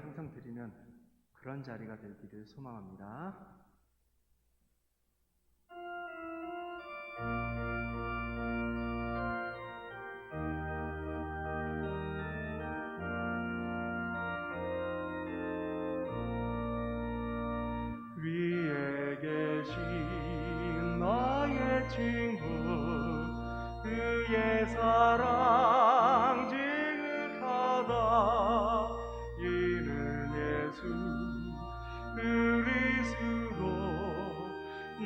영광을 항상 드리는 그런 자리가 되기를 소망합니다. 위에 계신 나의 친구, 그의 사랑 지극하다. 이는 예수 그리스도,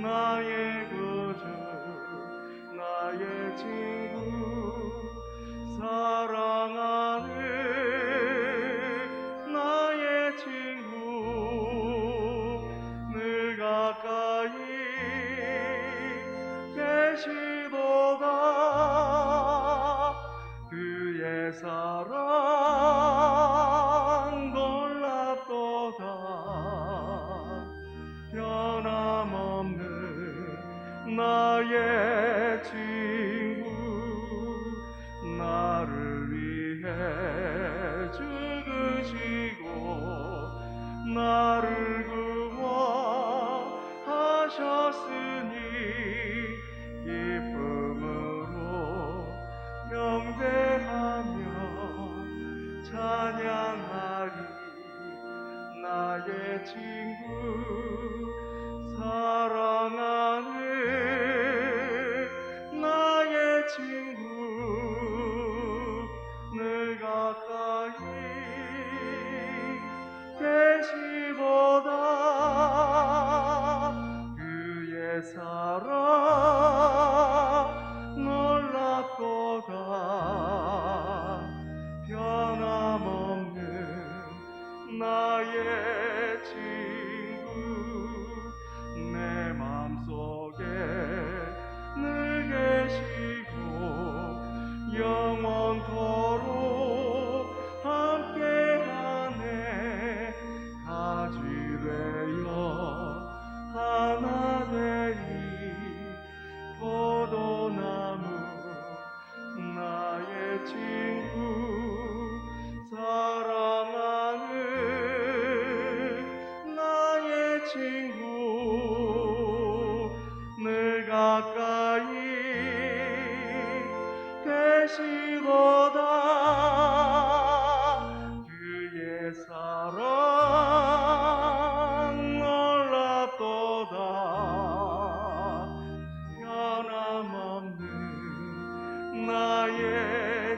나의 구주, 나의 친구, 사랑하는 나의 친구, 늘 가까이 계시도다. 그의 사랑 놀랍도다. 변함없는 나의 친구, 나를 위해 죽으시고 나를 구원하셨으니 기쁨으로 경배하며 찬양하리. 나의 친구, 사랑하는 나의 친구, 늘 가까이 계시도다. 그의 사랑 놀랍도다. 변함없는 나의 친구, 내 맘속에 늘 계시고 영원토록 함께하네. 가지 되어 하나 되리 포도나무, 나의 친구, 사랑하는 나의 친구, 늘 가까이 계시도다. 그의 사랑 놀랍도다. 변함없는 나의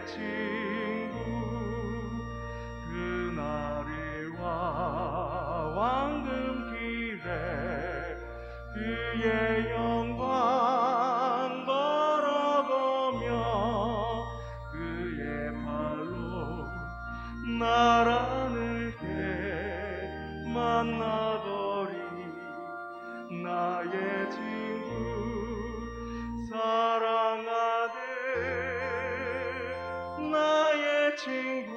친구, 그날이 와 왕금길에 그의 영광 바라보며 그의 발로 나라늘게 만나보리. 나의 친구, 사랑하는 나의 친구,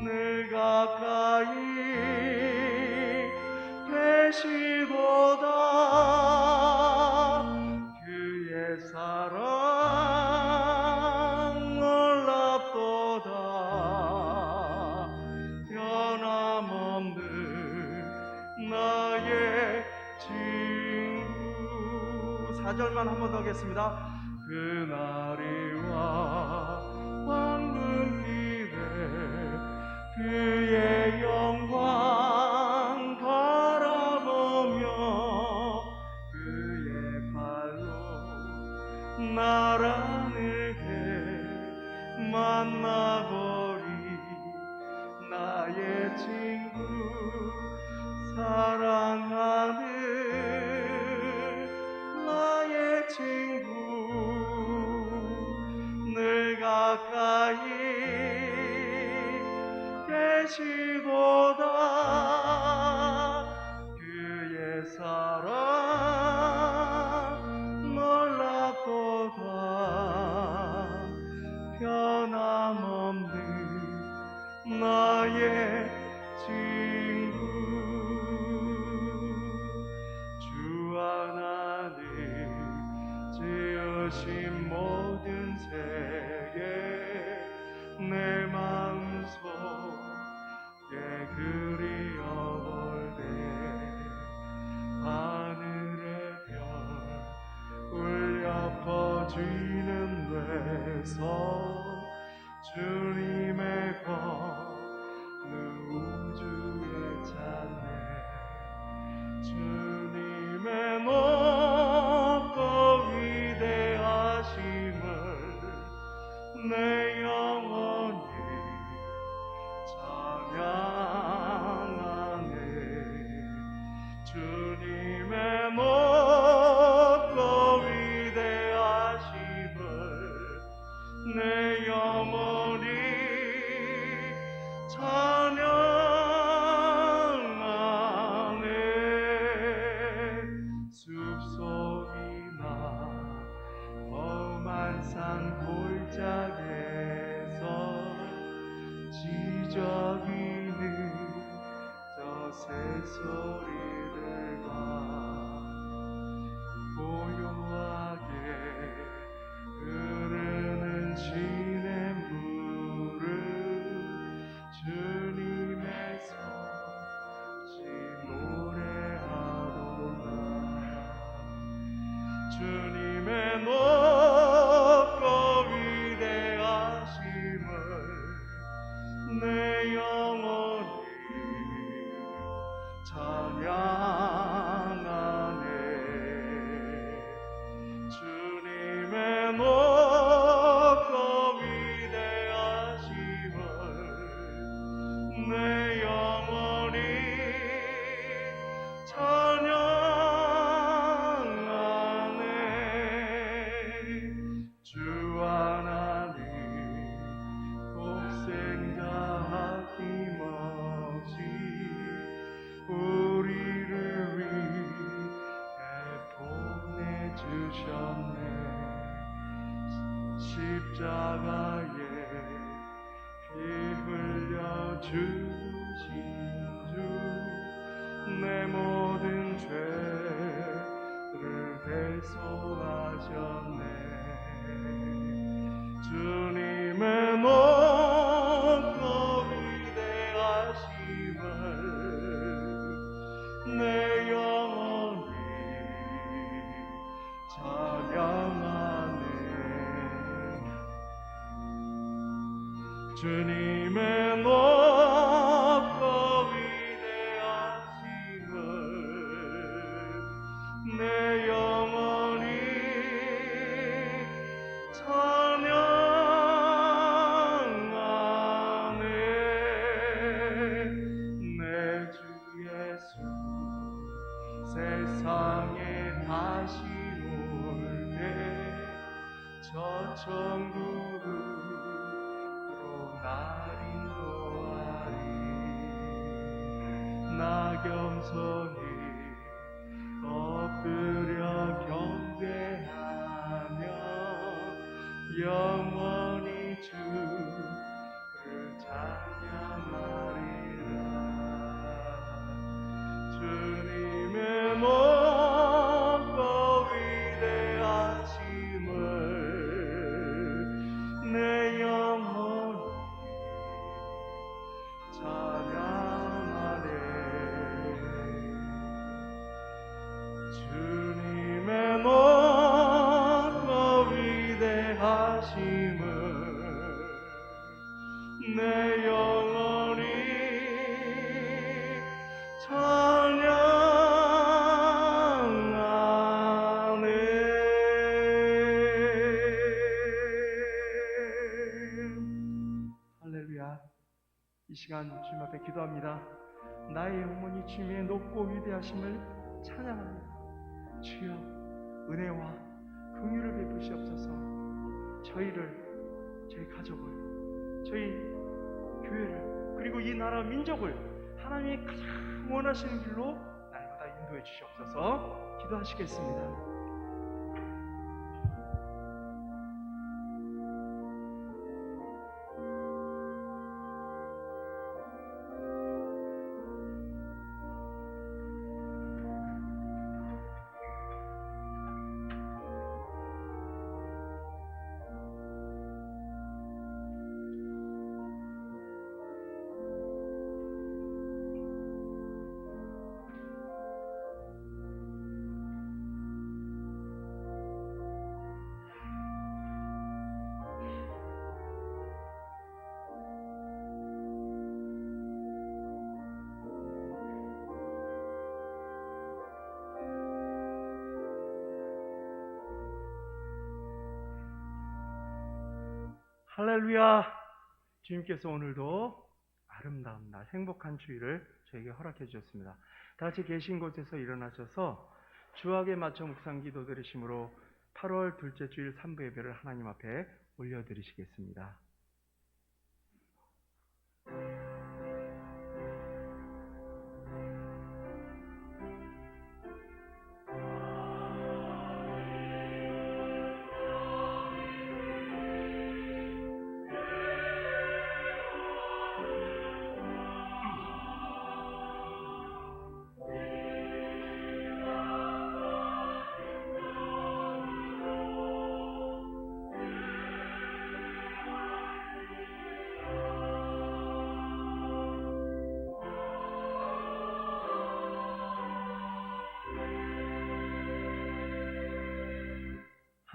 늘 가까이 계시도다. 그의 사랑 놀랍도다. 변함없는 나의 친구. 4절만 한 번 더 하겠습니다. 그날이 와 왕금길에 그의 영광 바라보며 그의 발로 나라늘게 만나보리. 나의 친구, 사랑하는 나의 친구, 늘 가까이 계시도다. 그의 사랑 놀랍도다. 변함없는 나의 친구, 주 하나님 지으신 모든 세계 내 마음속 반짝이는 저 새소리들과 고요하게 흐르는 시냇물을 주님의 섭지 노래하도다. 주님의 높고 위대하심을 내 영혼이 찬양하네. 주님의 높고 위대하심을 내 영혼이 찬양하네. 주 하나님 독생자 아낌없이 우리를 위해 보내주셨네. 십자가에 피 흘려 주신 주 내 모든 죄를 대속하셨네. 주님의 높고 위대하심을 내 영혼이 찬양하네. 주님의 높고 위대하심을 내 영혼이 찬양하네. 내 주 예수 세상에 다시 올 때 저 천국으로 날 인도하리. 나 겸손히 엎드려 경배하며 영원히 주를 찬양하리라. 주님의 높고 위대하심을 내 영혼이 찬양하네. 주님의 높고 위대하심을 내 영혼이 찬양하네. 할렐루야. 이 시간 주님 앞에 기도합니다. 나의 영혼이 주님의 높고 위대하심을 찬양합니다. 주여 은혜와 긍휼을 베푸시옵소서. 저희를, 저희 가족을, 저희 교회를, 그리고 이 나라 민족을 하나님이 가장 원하시는 길로 날마다 인도해 주시옵소서. 기도하시겠습니다. 할렐루야. 주님께서 오늘도 아름다운 날, 행복한 주일을 저에게 허락해 주셨습니다. 다 같이 계신 곳에서 일어나셔서 주악에 맞춰 묵상 기도 드리심으로 8월 둘째 주일 3부 예배를 하나님 앞에 올려드리시겠습니다.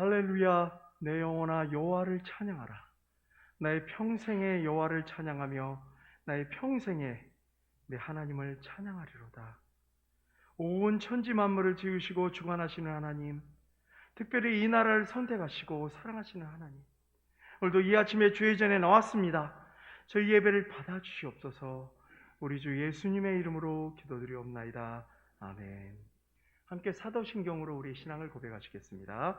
할렐루야. 내 영혼아 여호와를 찬양하라. 나의 평생에 여호와를 찬양하며 나의 평생에 내 하나님을 찬양하리로다. 온 천지 만물을 지으시고 주관하시는 하나님, 특별히 이 나라를 선택하시고 사랑하시는 하나님, 오늘도 이 아침에 주의 전에 나왔습니다. 저희 예배를 받아주시옵소서. 우리 주 예수님의 이름으로 기도드리옵나이다. 아멘. 함께 사도신경으로 우리 신앙을 고백하시겠습니다.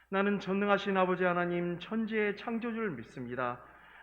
나는 전능하신 아버지 하나님 천지의 창조주를 믿습니다.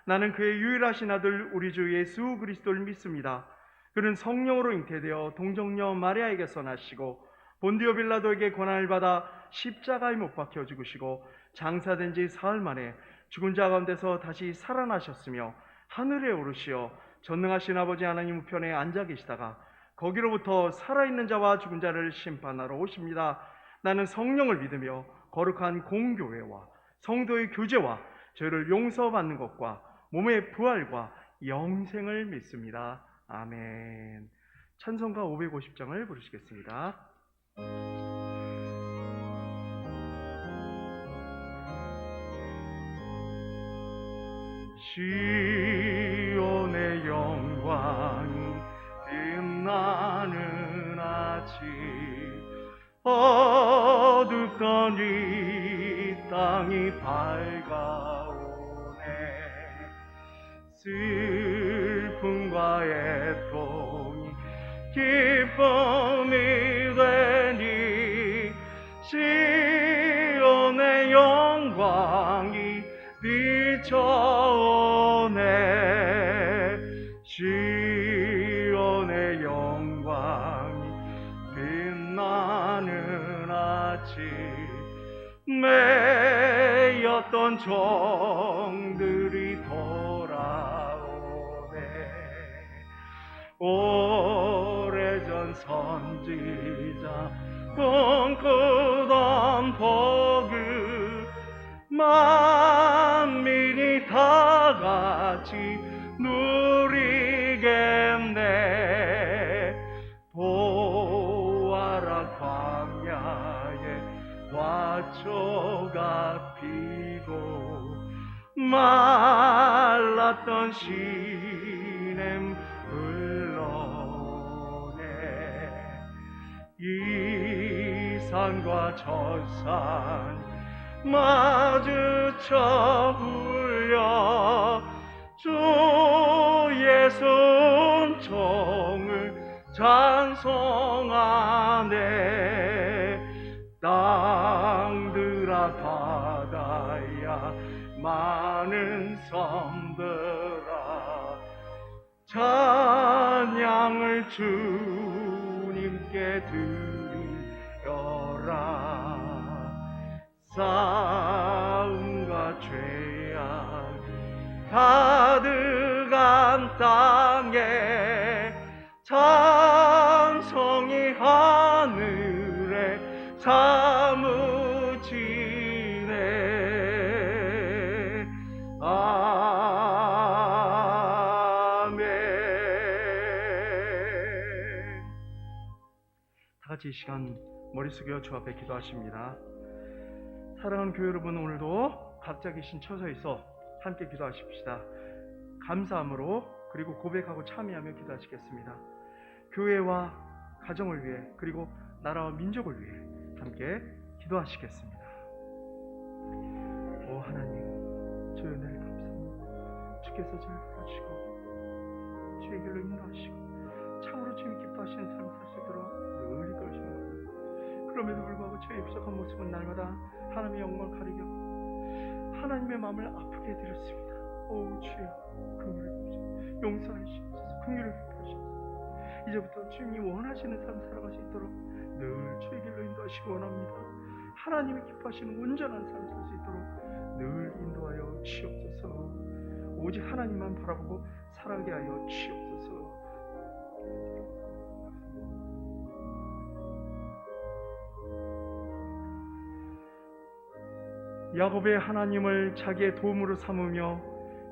나는 그의 유일하신 아들 우리 주 예수 그리스도를 믿습니다. 그는 성령으로 잉태되어 동정녀 마리아에게서 나시고 본디오 빌라도에게 고난을 받아 십자가에 못 박혀 죽으시고 장사된 지 사흘 만에 죽은 자 가운데서 다시 살아나셨으며 하늘에 오르시어 전능하신 아버지 하나님 우편에 앉아 계시다가 거기로부터 살아있는 자와 죽은 자를 심판하러 오십니다. 나는 성령을 믿으며 거룩한 공교회와 성도의 교제와 죄를 용서받는 것과 몸의 부활과 영생을 믿습니다. 아멘. 찬송가 550장을 부르시겠습니다. 시온의 영광이 빛나는 아침, 어둡던 이 땅이 밝아오네. 슬픔과 애통이 기쁨이 되니 시온의 영광이 비춰오네. 시온의 영광이 빛나는 아침, 매였던 종들이 돌아오네. 오래전 선지자 꿈꾸던 복을 만민이 다 같이 누리겠네. 보아라 광야에 화초가 피고 말랐던 시냇 흘러오네. 이 산과 저 산 마주쳐 울려 주 예수 은총을 찬송하네. 땅들아 바다야 많은 섬들아 찬양을 주님께 드리려라. 싸움과 죄악 가득한 땅에 찬송이 하늘에 사무치네. 아멘. 다 같이 이 시간 머리 숙여 주 앞에 기도하십니다. 사랑하는 교회 여러분, 오늘도 각자 계신 처소에서 함께 기도하십시다. 감사함으로 그리고 고백하고 참여하며 기도하시겠습니다. 교회와 가정을 위해 그리고 나라와 민족을 위해 함께 기도하시겠습니다. 오 하나님, 주의 은혜를 감사합니다. 주께서 저를 불러주시고 주의 길로 인도하시고 참으로 주님 기뻐하시는 삶을 살 수 있도록 늘 이끌어주는 겁니다. 그럼에도 불구하고 저의 부족한 모습은 날마다 하나님의 영광을 가리려 하나님의 마음을 아프게 해드렸습니다. 오 주여, 긍휼을 보시옵소서. 용서하시옵소서. 긍휼을 베푸시옵소서. 이제부터 주님이 원하시는 삶 살아갈 수 있도록 늘 주의 길로 인도하시기 원합니다. 하나님이 기뻐하시는 온전한 삶 살 수 있도록 늘 인도하여 주시옵소서. 오직 하나님만 바라보고 살아가게 하여 주시옵소서. 야곱의 하나님을 자기의 도움으로 삼으며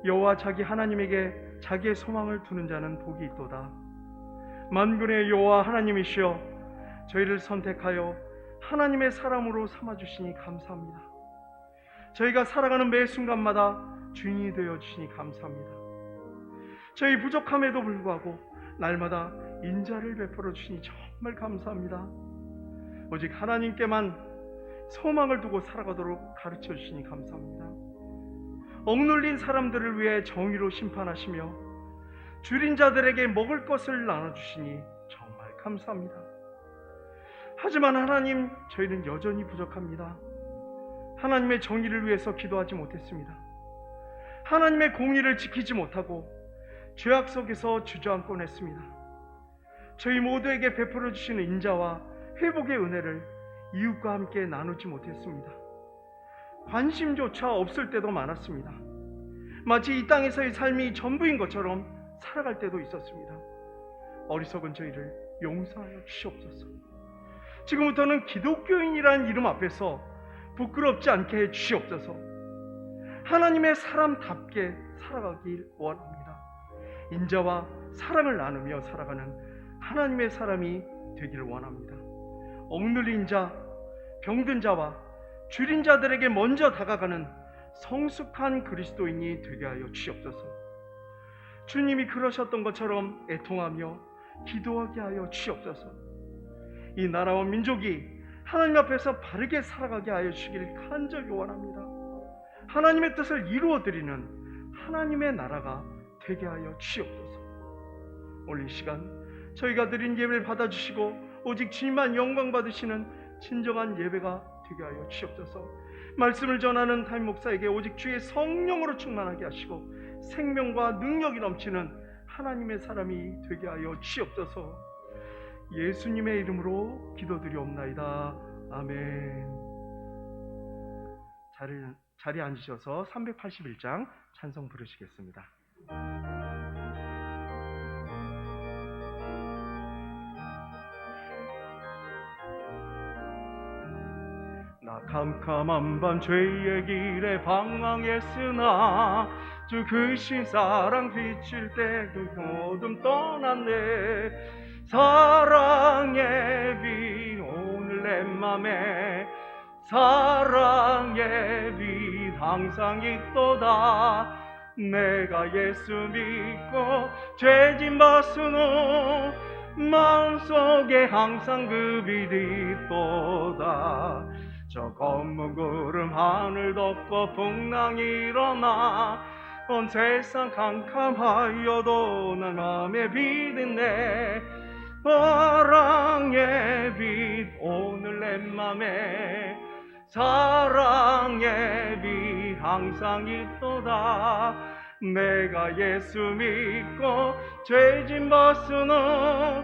여호와 자기 하나님에게 자기의 소망을 두는 자는 복이 있도다. 만군의 여호와 하나님이시여, 저희를 선택하여 하나님의 사람으로 삼아주시니 감사합니다. 저희가 살아가는 매 순간마다 주인이 되어 주시니 감사합니다. 저희 부족함에도 불구하고 날마다 인자를 베풀어 주시니 정말 감사합니다. 오직 하나님께만 소망을 두고 살아가도록 가르쳐 주시니 감사합니다. 억눌린 사람들을 위해 정의로 심판하시며 줄인 자들에게 먹을 것을 나눠주시니 정말 감사합니다. 하지만 하나님, 저희는 여전히 부족합니다. 하나님의 정의를 위해서 기도하지 못했습니다. 하나님의 공의를 지키지 못하고 죄악 속에서 주저앉곤 했습니다. 저희 모두에게 베풀어 주시는 인자와 회복의 은혜를 이웃과 함께 나누지 못했습니다. 관심조차 없을 때도 많았습니다. 마치 이 땅에서의 삶이 전부인 것처럼 살아갈 때도 있었습니다. 어리석은 저희를 용서하여 주시옵소서. 지금부터는 기독교인이라는 이름 앞에서 부끄럽지 않게 해 주시옵소서. 하나님의 사람답게 살아가길 원합니다. 인자와 사랑을 나누며 살아가는 하나님의 사람이 되기를 원합니다. 억눌린 자, 병든 자와 줄인 자들에게 먼저 다가가는 성숙한 그리스도인이 되게 하여 주시옵소서. 주님이 그러셨던 것처럼 애통하며 기도하게 하여 주시옵소서. 이 나라와 민족이 하나님 앞에서 바르게 살아가게 하여 주시길 간절히 원합니다. 하나님의 뜻을 이루어드리는 하나님의 나라가 되게 하여 주시옵소서. 오늘 이 시간 저희가 드린 예배를 받아주시고 오직 주님만 영광 받으시는 진정한 예배가 되게 하여 주시옵소서. 말씀을 전하는 담임 목사에게 오직 주의 성령으로 충만하게 하시고 생명과 능력이 넘치는 하나님의 사람이 되게 하여 주시옵소서. 예수님의 이름으로 기도드리옵나이다. 아멘. 자리에 앉으셔서 381장 찬송 부르시겠습니다. 나 캄캄한 밤 죄의 길에 방황했으나 주 그 신사랑 비칠 때 그 어둠 떠났네. 사랑의 빛 오늘 내 맘에 사랑의 빛 항상 있도다. 내가 예수 믿고 죄짐 벗은 후 마음속에 항상 그 빛이 있도다. 저 검은 구름 하늘 덮고 풍랑이 일어나 온 세상 캄캄하여도 난 맘에 빛있네. 사랑의 빛 오늘 내 맘에 사랑의 빛 항상 있도다. 내가 예수 믿고 죄짐 벗은 후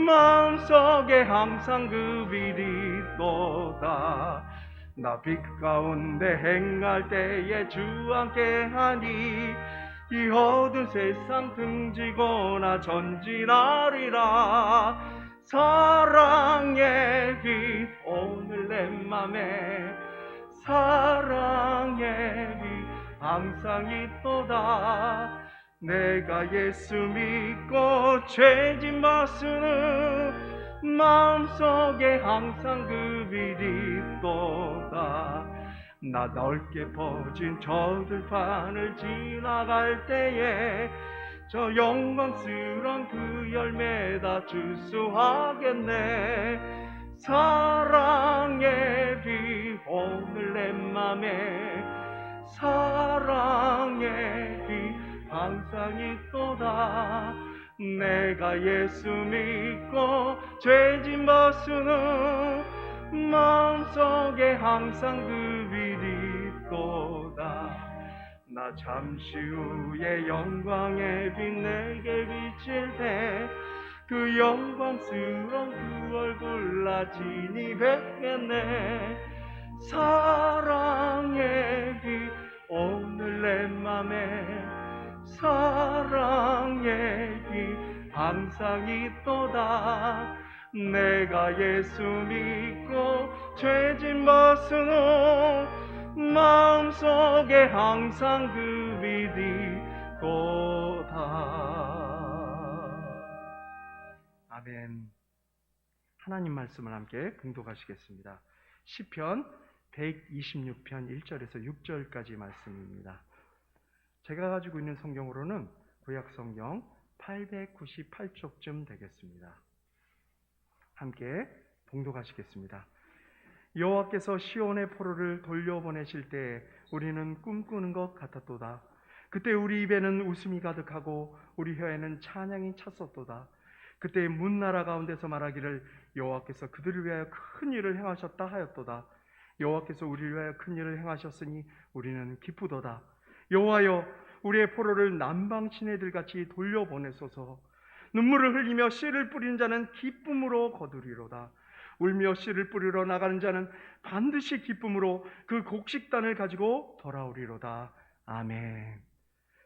마음속에 항상 그 빛이 있도다. 나 빛 가운데 행할 때에 주 함께 하니 이 어두운 세상 등지거나 전진하리라. 사랑의 빛 오늘 내 맘에 사랑의 빛 항상 있도다. 내가 예수 믿고 죄짐 벗은 후 마음속에 항상 그 빛이 있도다. 나 넓게 퍼진 저 들판을 지나갈 때에 저 영광스러운 그 열매 다 주수하겠네. 사랑의 빛 오늘 내 맘에 사랑의 빛 항상 있도다. 내가 예수 믿고 죄짐 벗은 후 마음속에 항상 그 빛이 있도다. 나 잠시 후에 영광의 빛 내게 비칠 때 그 영광스러운 그 얼굴 나 진히 뵙겠네. 사랑의 빛 오늘 내 맘에 사랑의 빛 항상 있도다. 내가 예수 믿고 죄짐 벗은 후 마음속에 항상 그 빛이 있도다. 아멘. 하나님 말씀을 함께 봉독하시겠습니다. 시편 126편 1절에서 6절까지 말씀입니다. 제가 가지고 있는 성경으로는 구약 성경 898쪽쯤 되겠습니다. 함께 봉독하시겠습니다. 여호와께서 시온의 포로를 돌려보내실 때 우리는 꿈꾸는 것 같았도다. 그때 우리 입에는 웃음이 가득하고 우리 혀에는 찬양이 찼었도다. 그때 문나라 가운데서 말하기를 여호와께서 그들을 위하여 큰 일을 행하셨다 하였도다. 여호와께서 우리를 위하여 큰 일을 행하셨으니 우리는 기쁘도다. 여호와여, 우리의 포로를 남방 시내들같이 돌려보내소서. 눈물을 흘리며 씨를 뿌리는 자는 기쁨으로 거두리로다. 울며 씨를 뿌리러 나가는 자는 반드시 기쁨으로 그 곡식단을 가지고 돌아오리로다. 아멘.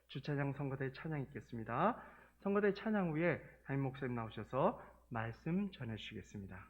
주차장 선거대 찬양 있겠습니다. 선거대 찬양 후에 담임 목사님 나오셔서 말씀 전해주시겠습니다.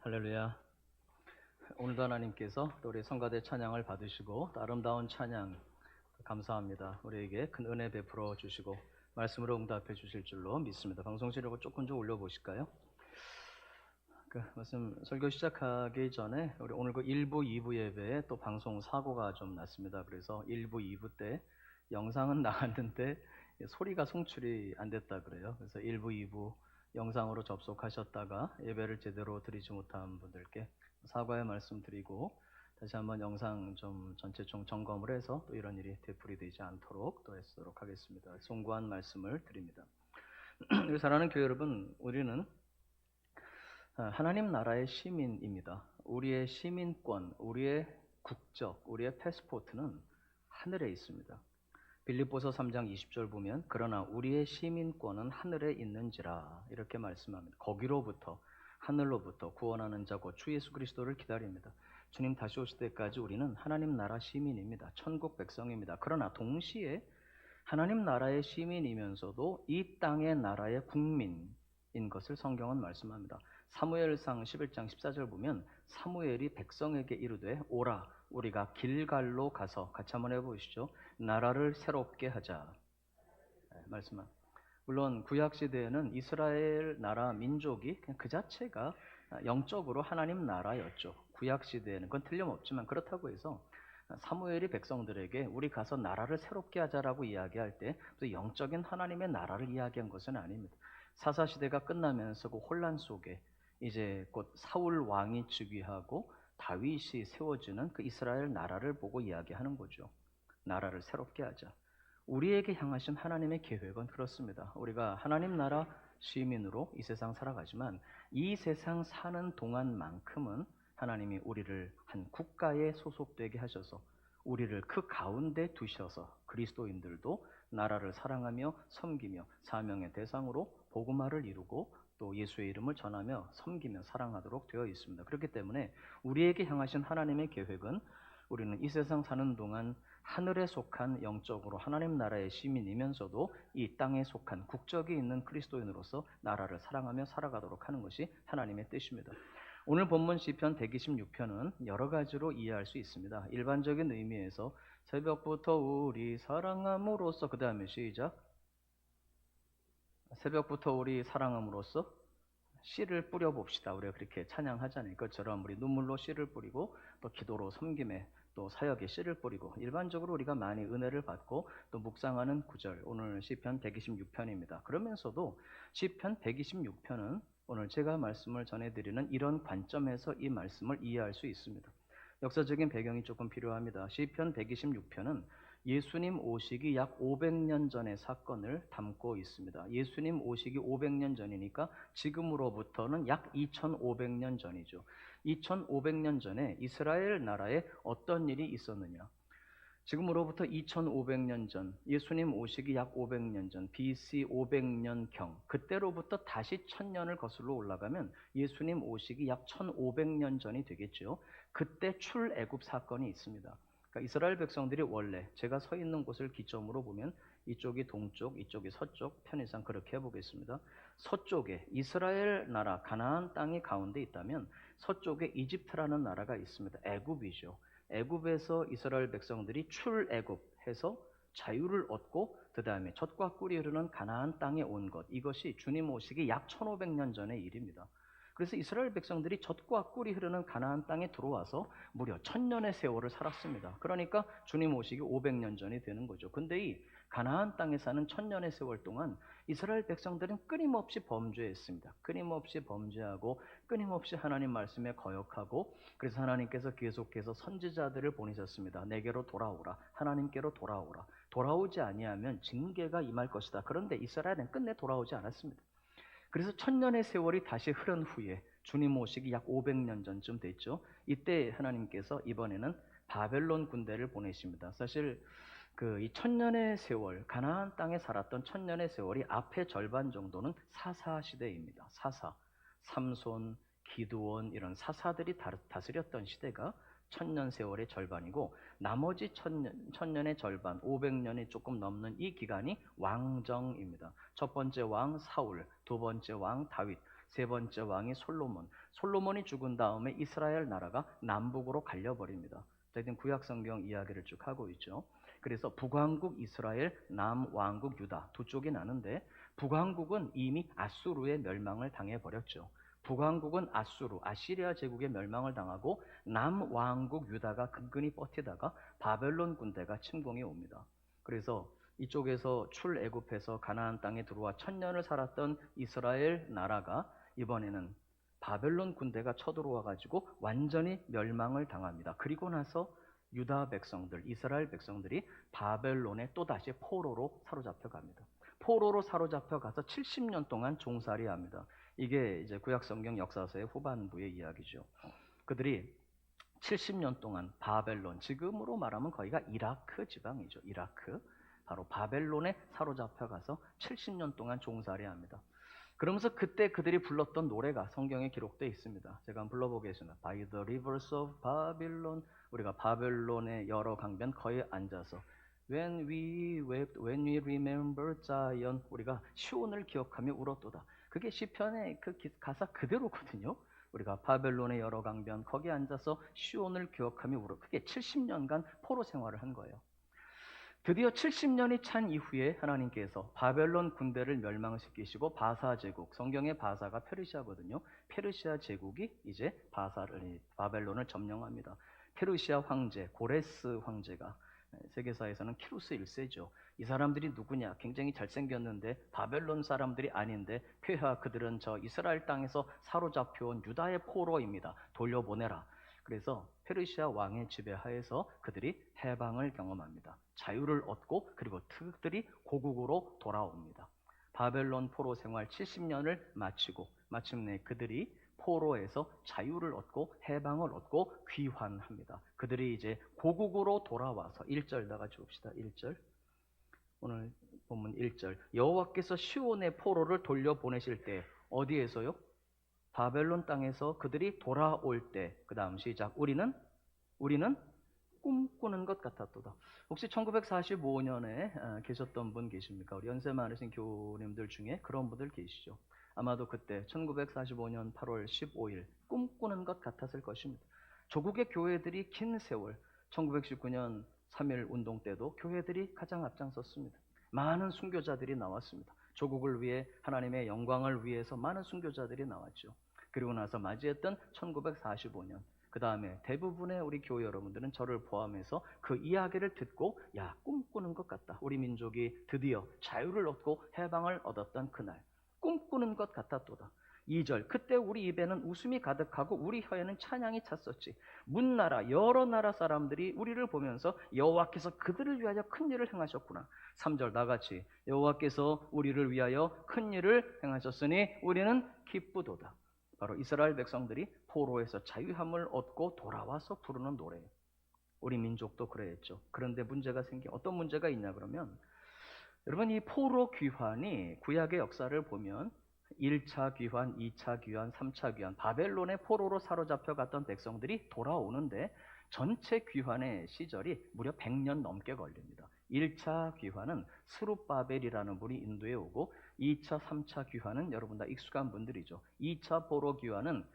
할렐루야. 오늘도 하나님께서 또 우리 성가대 찬양을 받으시고 또 아름다운 찬양 감사합니다. 우리에게 큰 은혜 베풀어 주시고 말씀으로 응답해 주실 줄로 믿습니다. 방송 시력을 조금 좀 올려보실까요? 말씀 설교 시작하기 전에 우리 오늘 그 1부, 2부 예배에 또 방송 사고가 좀 났습니다. 그래서 1부, 2부 때 영상은 나갔는데 소리가 송출이 안 됐다 그래요. 그래서 1부, 2부 영상으로 접속하셨다가 예배를 제대로 드리지 못한 분들께 사과의 말씀 드리고 다시 한번 영상 좀 전체 총 점검을 해서 또 이런 일이 되풀이되지 않도록 또 애쓰도록 하겠습니다. 송구한 말씀을 드립니다. 우리 사랑하는 교회 여러분, 우리는 하나님 나라의 시민입니다. 우리의 시민권, 우리의 국적, 우리의 패스포트는 하늘에 있습니다. 빌립보서 3장 20절 보면 그러나 우리의 시민권은 하늘에 있는지라 이렇게 말씀합니다. 거기로부터 하늘로부터 구원하는 자 곧 주 예수 그리스도를 기다립니다. 주님 다시 오실 때까지 우리는 하나님 나라 시민입니다. 천국 백성입니다. 그러나 동시에 하나님 나라의 시민이면서도 이 땅의 나라의 국민인 것을 성경은 말씀합니다. 사무엘상 11장 14절 보면 사무엘이 백성에게 이르되 오라 우리가 길갈로 가서 같이 한번 해보시죠. 나라를 새롭게 하자. 말씀합니다. 물론 구약 시대에는 이스라엘 나라 민족이 그냥 그 자체가 영적으로 하나님 나라였죠. 구약 시대에는 그건 틀림없지만 그렇다고 해서 사무엘이 백성들에게 우리 가서 나라를 새롭게 하자라고 이야기할 때 영적인 하나님의 나라를 이야기한 것은 아닙니다. 사사 시대가 끝나면서 그 혼란 속에 이제 곧 사울 왕이 즉위하고 다윗이 세워지는 그 이스라엘 나라를 보고 이야기하는 거죠. 나라를 새롭게 하자. 우리에게 향하신 하나님의 계획은 그렇습니다. 우리가 하나님 나라 시민으로 이 세상 살아가지만 이 세상 사는 동안만큼은 하나님이 우리를 한 국가에 소속되게 하셔서 우리를 그 가운데 두셔서 그리스도인들도 나라를 사랑하며 섬기며 사명의 대상으로 복음화를 이루고 또 예수의 이름을 전하며 섬기며 사랑하도록 되어 있습니다. 그렇기 때문에 우리에게 향하신 하나님의 계획은 우리는 이 세상 사는 동안 하늘에 속한 영적으로 하나님 나라의 시민이면서도 이 땅에 속한 국적이 있는 그리스도인으로서 나라를 사랑하며 살아가도록 하는 것이 하나님의 뜻입니다. 오늘 본문 시편 126편은 여러 가지로 이해할 수 있습니다. 일반적인 의미에서 새벽부터 우리 사랑함으로써 그 다음에 시작 새벽부터 우리 사랑함으로써 씨를 뿌려봅시다. 우리가 그렇게 찬양하잖아요. 그것처럼 우리 눈물로 씨를 뿌리고 또 기도로 섬김에 또 사역에 씨를 뿌리고 일반적으로 우리가 많이 은혜를 받고 또 묵상하는 구절 오늘 시편 126편입니다. 그러면서도 시편 126편은 오늘 제가 말씀을 전해드리는 이런 관점에서 이 말씀을 이해할 수 있습니다. 역사적인 배경이 조금 필요합니다. 시편 126편은 예수님 오시기 약 500년 전의 사건을 담고 있습니다. 예수님 오시기 500년 전이니까 지금으로부터는 약 2500년 전이죠. 2500년 전에 이스라엘 나라에 어떤 일이 있었느냐? 지금으로부터 2500년 전, 예수님 오시기 약 500년 전, BC 500년경, 그때로부터 다시 1000년을 거슬러 올라가면 예수님 오시기 약 1500년 전이 되겠죠. 그때 출애굽 사건이 있습니다. 그러니까 이스라엘 백성들이 원래 제가 서 있는 곳을 기점으로 보면 이쪽이 동쪽, 이쪽이 서쪽, 편의상 그렇게 해보겠습니다. 서쪽에 이스라엘 나라 가나안 땅이 가운데 있다면 서쪽에 이집트라는 나라가 있습니다. 애굽이죠. 애굽에서 이스라엘 백성들이 출애굽해서 자유를 얻고 그 다음에 젖과 꿀이 흐르는 가나안 땅에 온 것, 이것이 주님 오시기 약 1500년 전의 일입니다. 그래서 이스라엘 백성들이 젖과 꿀이 흐르는 가나안 땅에 들어와서 무려 1000년의 세월을 살았습니다. 그러니까 주님 오시기 500년 전이 되는 거죠. 근데 이 가나안 땅에 사는 1000년의 세월 동안 이스라엘 백성들은 끊임없이 범죄했습니다. 끊임없이 범죄하고 끊임없이 하나님 말씀에 거역하고 그래서 하나님께서 계속해서 선지자들을 보내셨습니다. 내게로 돌아오라. 하나님께로 돌아오라. 돌아오지 아니하면 징계가 임할 것이다. 그런데 이스라엘은 끝내 돌아오지 않았습니다. 그래서 1000년의 세월이 다시 흐른 후에 주님 오시기 약 500년 전쯤 됐죠. 이때 하나님께서 이번에는 바벨론 군대를 보내십니다. 사실 이 1000년의 세월, 가나안 땅에 살았던 1000년의 세월이 앞의 절반 정도는 사사 시대입니다. 사사, 삼손, 기드온 이런 사사들이 다스렸던 시대가 1000년 세월의 절반이고 나머지 1000년의 절반, 500년이 조금 넘는 이 기간이 왕정입니다. 첫 번째 왕 사울, 두 번째 왕 다윗, 세 번째 왕이 솔로몬. 솔로몬이 죽은 다음에 이스라엘 나라가 남북으로 갈려버립니다. 저희는 구약 성경 이야기를 쭉 하고 있죠. 그래서 북왕국 이스라엘, 남왕국 유다 두 쪽이 나는데 북왕국은 이미 아수르의 멸망을 당해버렸죠. 북왕국은 아수르, 아시리아 제국의 멸망을 당하고 남왕국 유다가 근근히 버티다가 바벨론 군대가 침공해 옵니다. 그래서 이쪽에서 출애굽해서 가나안 땅에 들어와 천년을 살았던 이스라엘 나라가 이번에는 바벨론 군대가 쳐들어와 가지고 완전히 멸망을 당합니다. 그리고 나서 유다 백성들, 이스라엘 백성들이 바벨론에 또다시 포로로 사로잡혀 갑니다. 포로로 사로잡혀 가서 70년 동안 종살이합니다. 이게 이제 구약 성경 역사서의 후반부의 이야기죠. 그들이 70년 동안 바벨론, 지금으로 말하면 거기가 이라크 지방이죠. 이라크. 바로 바벨론에 사로잡혀 가서 70년 동안 종살이합니다. 그러면서 그때 그들이 불렀던 노래가 성경에 기록되어 있습니다. 제가 한번 불러보겠습니다. By the rivers of Babylon. 우리가 바벨론의 여러 강변 거기에 앉아서 When we wept, when we remember Zion. 우리가 시온을 기억하며 울었도다. 그게 시편의 그 가사 그대로거든요. 우리가 바벨론의 여러 강변 거기에 앉아서 시온을 기억하며 울어. 그게 70년간 포로 생활을 한 거예요. 드디어 70년이 찬 이후에 하나님께서 바벨론 군대를 멸망시키시고 바사 제국, 성경의 바사가 페르시아거든요. 페르시아 제국이 이제 바벨론을 점령합니다. 페르시아 황제, 고레스 황제가 세계사에서는 키루스 1세죠. 이 사람들이 누구냐? 굉장히 잘생겼는데 바벨론 사람들이 아닌데 폐하 그들은 저 이스라엘 땅에서 사로잡혀온 유다의 포로입니다. 돌려보내라. 그래서 페르시아 왕의 지배하에서 그들이 해방을 경험합니다. 자유를 얻고 그리고 그들이 고국으로 돌아옵니다. 바벨론 포로 생활 70년을 마치고 마침내 그들이 포로에서 자유를 얻고 해방을 얻고 귀환합니다. 그들이 이제 고국으로 돌아와서 1절 나가지 봅시다. 1절. 오늘 본문 1절. 여호와께서 시온의 포로를 돌려보내실 때 어디에서요? 바벨론 땅에서 그들이 돌아올 때. 그 다음 시작. 우리는 꿈꾸는 것 같았도다. 혹시 1945년에 계셨던 분 계십니까? 우리 연세 많으신 교우님들 중에 그런 분들 계시죠? 아마도 그때 1945년 8월 15일 꿈꾸는 것 같았을 것입니다. 조국의 교회들이 긴 세월 1919년 3.1 운동 때도 교회들이 가장 앞장섰습니다. 많은 순교자들이 나왔습니다. 조국을 위해 하나님의 영광을 위해서 많은 순교자들이 나왔죠. 그리고 나서 맞이했던 1945년 그 다음에 대부분의 우리 교회 여러분들은 저를 포함해서 그 이야기를 듣고 야 꿈꾸는 것 같다. 우리 민족이 드디어 자유를 얻고 해방을 얻었던 그날 꿈꾸는 것 같았도다. 2절. 그때 우리 입에는 웃음이 가득하고 우리 혀에는 찬양이 찼었지. 문나라 여러 나라 사람들이 우리를 보면서 여호와께서 그들을 위하여 큰 일을 행하셨구나. 3절 나같이 여호와께서 우리를 위하여 큰 일을 행하셨으니 우리는 기쁘도다. 바로 이스라엘 백성들이 포로에서 자유함을 얻고 돌아와서 부르는 노래예요. 우리 민족도 그랬죠. 그런데 문제가 어떤 문제가 있냐 그러면 여러분 이 포로 귀환이 구약의 역사를 보면 1차 귀환, 2차 귀환, 3차 귀환 바벨론의 포로로 사로잡혀 갔던 백성들이 돌아오는데 전체 귀환의 시절이 무려 100년 넘게 걸립니다. 1차 귀환은 스룹바벨이라는 분이 인도에 오고 2차, 3차 귀환은 여러분 다 익숙한 분들이죠. 2차 포로 귀환은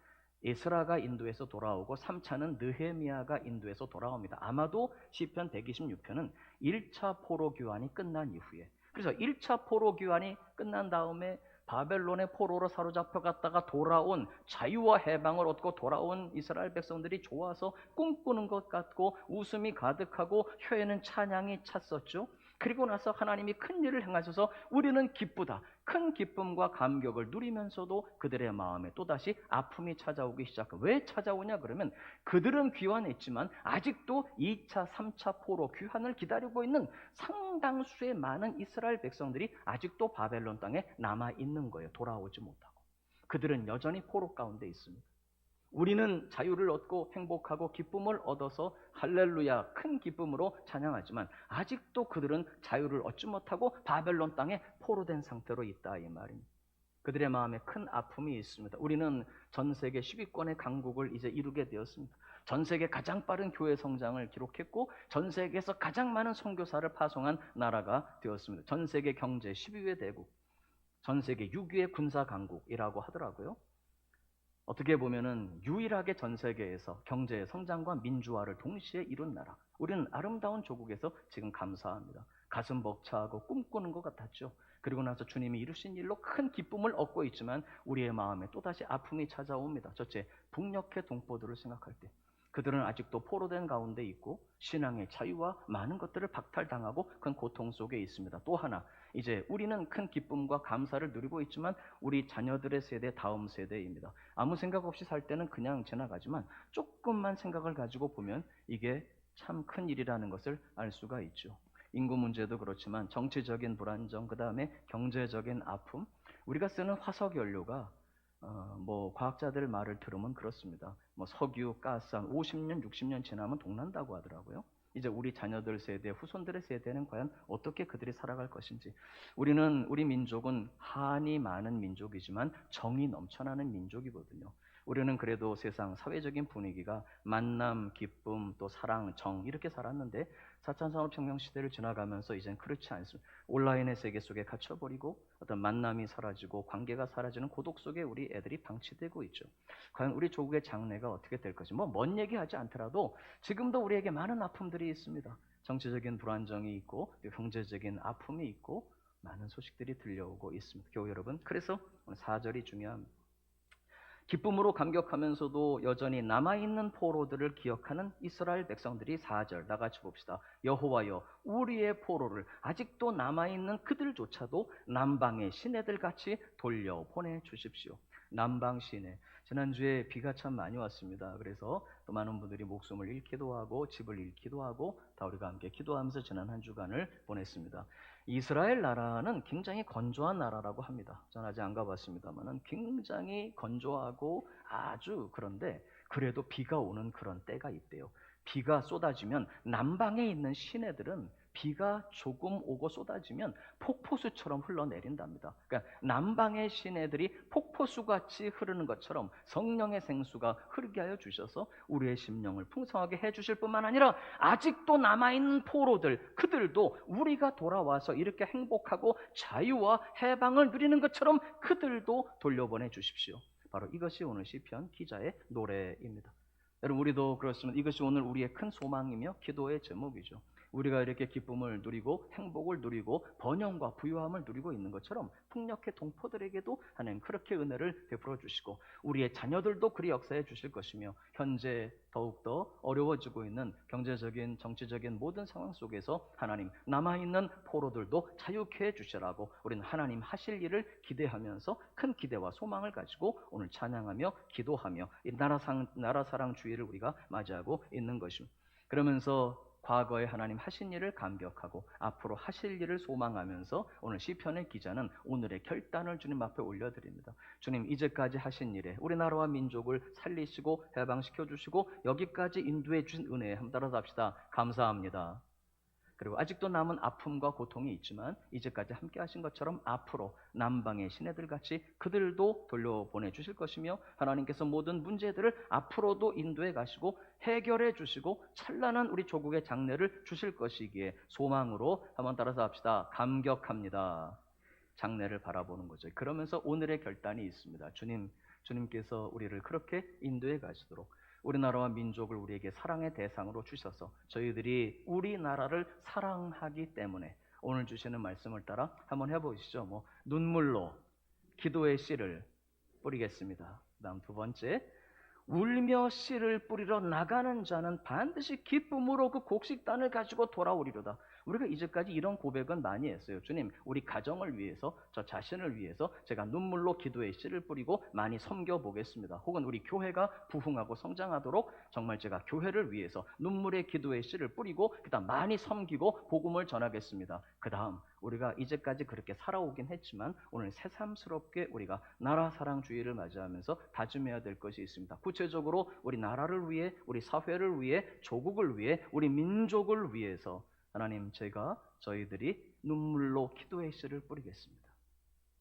에스라가 인도에서 돌아오고 3차는 느헤미야가 인도에서 돌아옵니다. 아마도 시편 126편은 1차 포로 귀환이 끝난 이후에 그래서 1차 포로 귀환이 끝난 다음에 바벨론의 포로로 사로잡혀 갔다가 돌아온 자유와 해방을 얻고 돌아온 이스라엘 백성들이 좋아서 꿈꾸는 것 같고 웃음이 가득하고 혀에는 찬양이 찼었죠. 그리고 나서 하나님이 큰 일을 행하셔서 우리는 기쁘다. 큰 기쁨과 감격을 누리면서도 그들의 마음에 또다시 아픔이 찾아오기 시작해요. 왜 찾아오냐 그러면 그들은 귀환했지만 아직도 2차, 3차 포로 귀환을 기다리고 있는 상당수의 많은 이스라엘 백성들이 아직도 바벨론 땅에 남아있는 거예요. 돌아오지 못하고. 그들은 여전히 포로 가운데 있습니다. 우리는 자유를 얻고 행복하고 기쁨을 얻어서 할렐루야 큰 기쁨으로 찬양하지만 아직도 그들은 자유를 얻지 못하고 바벨론 땅에 포로된 상태로 있다 이 말입니다. 그들의 마음에 큰 아픔이 있습니다. 우리는 전 세계 10위권의 강국을 이제 이루게 되었습니다. 전 세계 가장 빠른 교회 성장을 기록했고 전 세계에서 가장 많은 선교사를 파송한 나라가 되었습니다. 전 세계 경제 12위 대국, 전 세계 6위의 군사 강국이라고 하더라고요. 어떻게 보면은 유일하게 전 세계에서 경제의 성장과 민주화를 동시에 이룬 나라. 우리는 아름다운 조국에서 지금 감사합니다. 가슴 벅차고 꿈꾸는 것 같았죠. 그리고 나서 주님이 이루신 일로 큰 기쁨을 얻고 있지만 우리의 마음에 또다시 아픔이 찾아옵니다. 첫째, 북녘의 동포들을 생각할 때 그들은 아직도 포로된 가운데 있고 신앙의 자유와 많은 것들을 박탈당하고 큰 고통 속에 있습니다. 또 하나, 이제 우리는 큰 기쁨과 감사를 누리고 있지만 우리 자녀들의 세대, 다음 세대입니다. 아무 생각 없이 살 때는 그냥 지나가지만 조금만 생각을 가지고 보면 이게 참 큰 일이라는 것을 알 수가 있죠. 인구 문제도 그렇지만 정치적인 불안정, 그 다음에 경제적인 아픔, 우리가 쓰는 화석 연료가 과학자들 말을 들으면 그렇습니다. 석유, 가스 한 50년, 60년 지나면 동난다고 하더라고요. 이제 우리 자녀들 세대, 후손들의 세대는 과연 어떻게 그들이 살아갈 것인지. 우리 민족은 한이 많은 민족이지만 정이 넘쳐나는 민족이거든요. 우리는 그래도 세상 사회적인 분위기가 만남, 기쁨, 또 사랑, 정 이렇게 살았는데 4차 산업혁명 시대를 지나가면서 이젠 그렇지 않습니다. 온라인의 세계 속에 갇혀버리고 어떤 만남이 사라지고 관계가 사라지는 고독 속에 우리 애들이 방치되고 있죠. 과연 우리 조국의 장래가 어떻게 될 것인지 먼 얘기하지 않더라도 지금도 우리에게 많은 아픔들이 있습니다. 정치적인 불안정이 있고 경제적인 아픔이 있고 많은 소식들이 들려오고 있습니다. 교우 여러분, 그래서 오늘 4절이 중요합니다. 기쁨으로 감격하면서도 여전히 남아있는 포로들을 기억하는 이스라엘 백성들이 4절 나같이 봅시다. 여호와여, 우리의 포로를 아직도 남아있는 그들조차도 남방의 시내들같이 돌려보내 주십시오. 남방 시내, 지난주에 비가 참 많이 왔습니다. 그래서 또 많은 분들이 목숨을 잃기도 하고 집을 잃기도 하고 다 우리가 함께 기도하면서 지난 한 주간을 보냈습니다. 이스라엘 나라는 굉장히 건조한 나라라고 합니다. 전 아직 안 가봤습니다만 굉장히 건조하고 아주, 그런데 그래도 비가 오는 그런 때가 있대요. 비가 쏟아지면 남방에 있는 시내들은 비가 조금 오고 쏟아지면 폭포수처럼 흘러내린답니다. 그러니까 남방의 시내들이 폭포수같이 흐르는 것처럼 성령의 생수가 흐르게 하여 주셔서 우리의 심령을 풍성하게 해주실 뿐만 아니라 아직도 남아있는 포로들, 그들도 우리가 돌아와서 이렇게 행복하고 자유와 해방을 누리는 것처럼 그들도 돌려보내 주십시오. 바로 이것이 오늘 시편 기자의 노래입니다. 여러분, 우리도 그렇습니다. 이것이 오늘 우리의 큰 소망이며 기도의 제목이죠. 우리가 이렇게 기쁨을 누리고 행복을 누리고 번영과 부유함을 누리고 있는 것처럼 풍력의 동포들에게도 하나님 그렇게 은혜를 베풀어 주시고 우리의 자녀들도 그리 역사해 주실 것이며 현재 더욱더 어려워지고 있는 경제적인, 정치적인 모든 상황 속에서 하나님 남아있는 포로들도 자유케 해주시라고 우리는 하나님 하실 일을 기대하면서 큰 기대와 소망을 가지고 오늘 찬양하며 기도하며 이 나라 사랑 주의를 우리가 맞이하고 있는 것입니다. 그러면서 과거에 하나님 하신 일을 감격하고 앞으로 하실 일을 소망하면서 오늘 시편의 기자는 오늘의 결단을 주님 앞에 올려드립니다. 주님, 이제까지 하신 일에 우리나라와 민족을 살리시고 해방시켜 주시고 여기까지 인도해 주신 은혜에 한번 따라서 합시다. 감사합니다. 그리고 아직도 남은 아픔과 고통이 있지만 이제까지 함께 하신 것처럼 앞으로 남방의 시내들같이 그들도 돌려보내 주실 것이며 하나님께서 모든 문제들을 앞으로도 인도해 가시고 해결해 주시고 찬란한 우리 조국의 장래를 주실 것이기에 소망으로 한번 따라서 합시다. 감격합니다. 장래를 바라보는 거죠. 그러면서 오늘의 결단이 있습니다. 주님께서 우리를 그렇게 인도해 가시도록 우리나라와 민족을 우리에게 사랑의 대상으로 주셔서 저희들이 우리나라를 사랑하기 때문에 오늘 주시는 말씀을 따라 한번 해보시죠. 눈물로 기도의 씨를 뿌리겠습니다. 그다음 두 번째, 울며 씨를 뿌리러 나가는 자는 반드시 기쁨으로 그 곡식단을 가지고 돌아오리로다. 우리가 이제까지 이런 고백은 많이 했어요. 주님, 우리 가정을 위해서, 저 자신을 위해서 제가 눈물로 기도의 씨를 뿌리고 많이 섬겨보겠습니다. 혹은 우리 교회가 부흥하고 성장하도록 정말 제가 교회를 위해서 눈물의 기도의 씨를 뿌리고 그다음 많이 섬기고 복음을 전하겠습니다. 그다음 우리가 이제까지 그렇게 살아오긴 했지만 오늘 새삼스럽게 우리가 나라 사랑주의를 맞이하면서 다짐해야 될 것이 있습니다. 구체적으로 우리 나라를 위해, 우리 사회를 위해, 조국을 위해, 우리 민족을 위해서 하나님, 저희들이 눈물로 기도의 씨를 뿌리겠습니다.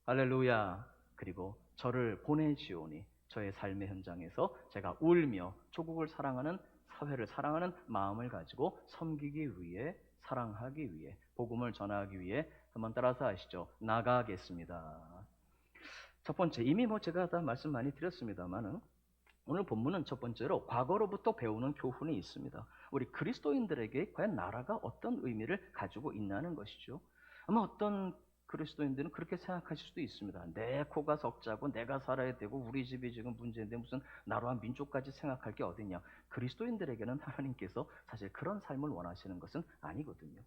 할렐루야. 그리고 저를 보내지오니 저의 삶의 현장에서 제가 울며 조국을 사랑하는, 사회를 사랑하는 마음을 가지고 섬기기 위해, 사랑하기 위해, 복음을 전하기 위해 한번 따라서 하시죠. 나가겠습니다. 첫 번째, 이미 제가 다 말씀 많이 드렸습니다만은 오늘 본문은 첫 번째로 과거로부터 배우는 교훈이 있습니다. 우리 그리스도인들에게 과연 나라가 어떤 의미를 가지고 있냐는 것이죠. 아마 어떤 그리스도인들은 그렇게 생각하실 수도 있습니다. 내 코가 석자고 내가 살아야 되고 우리 집이 지금 문제인데 무슨 나라와 민족까지 생각할 게 어딨냐. 그리스도인들에게는 하나님께서 사실 그런 삶을 원하시는 것은 아니거든요.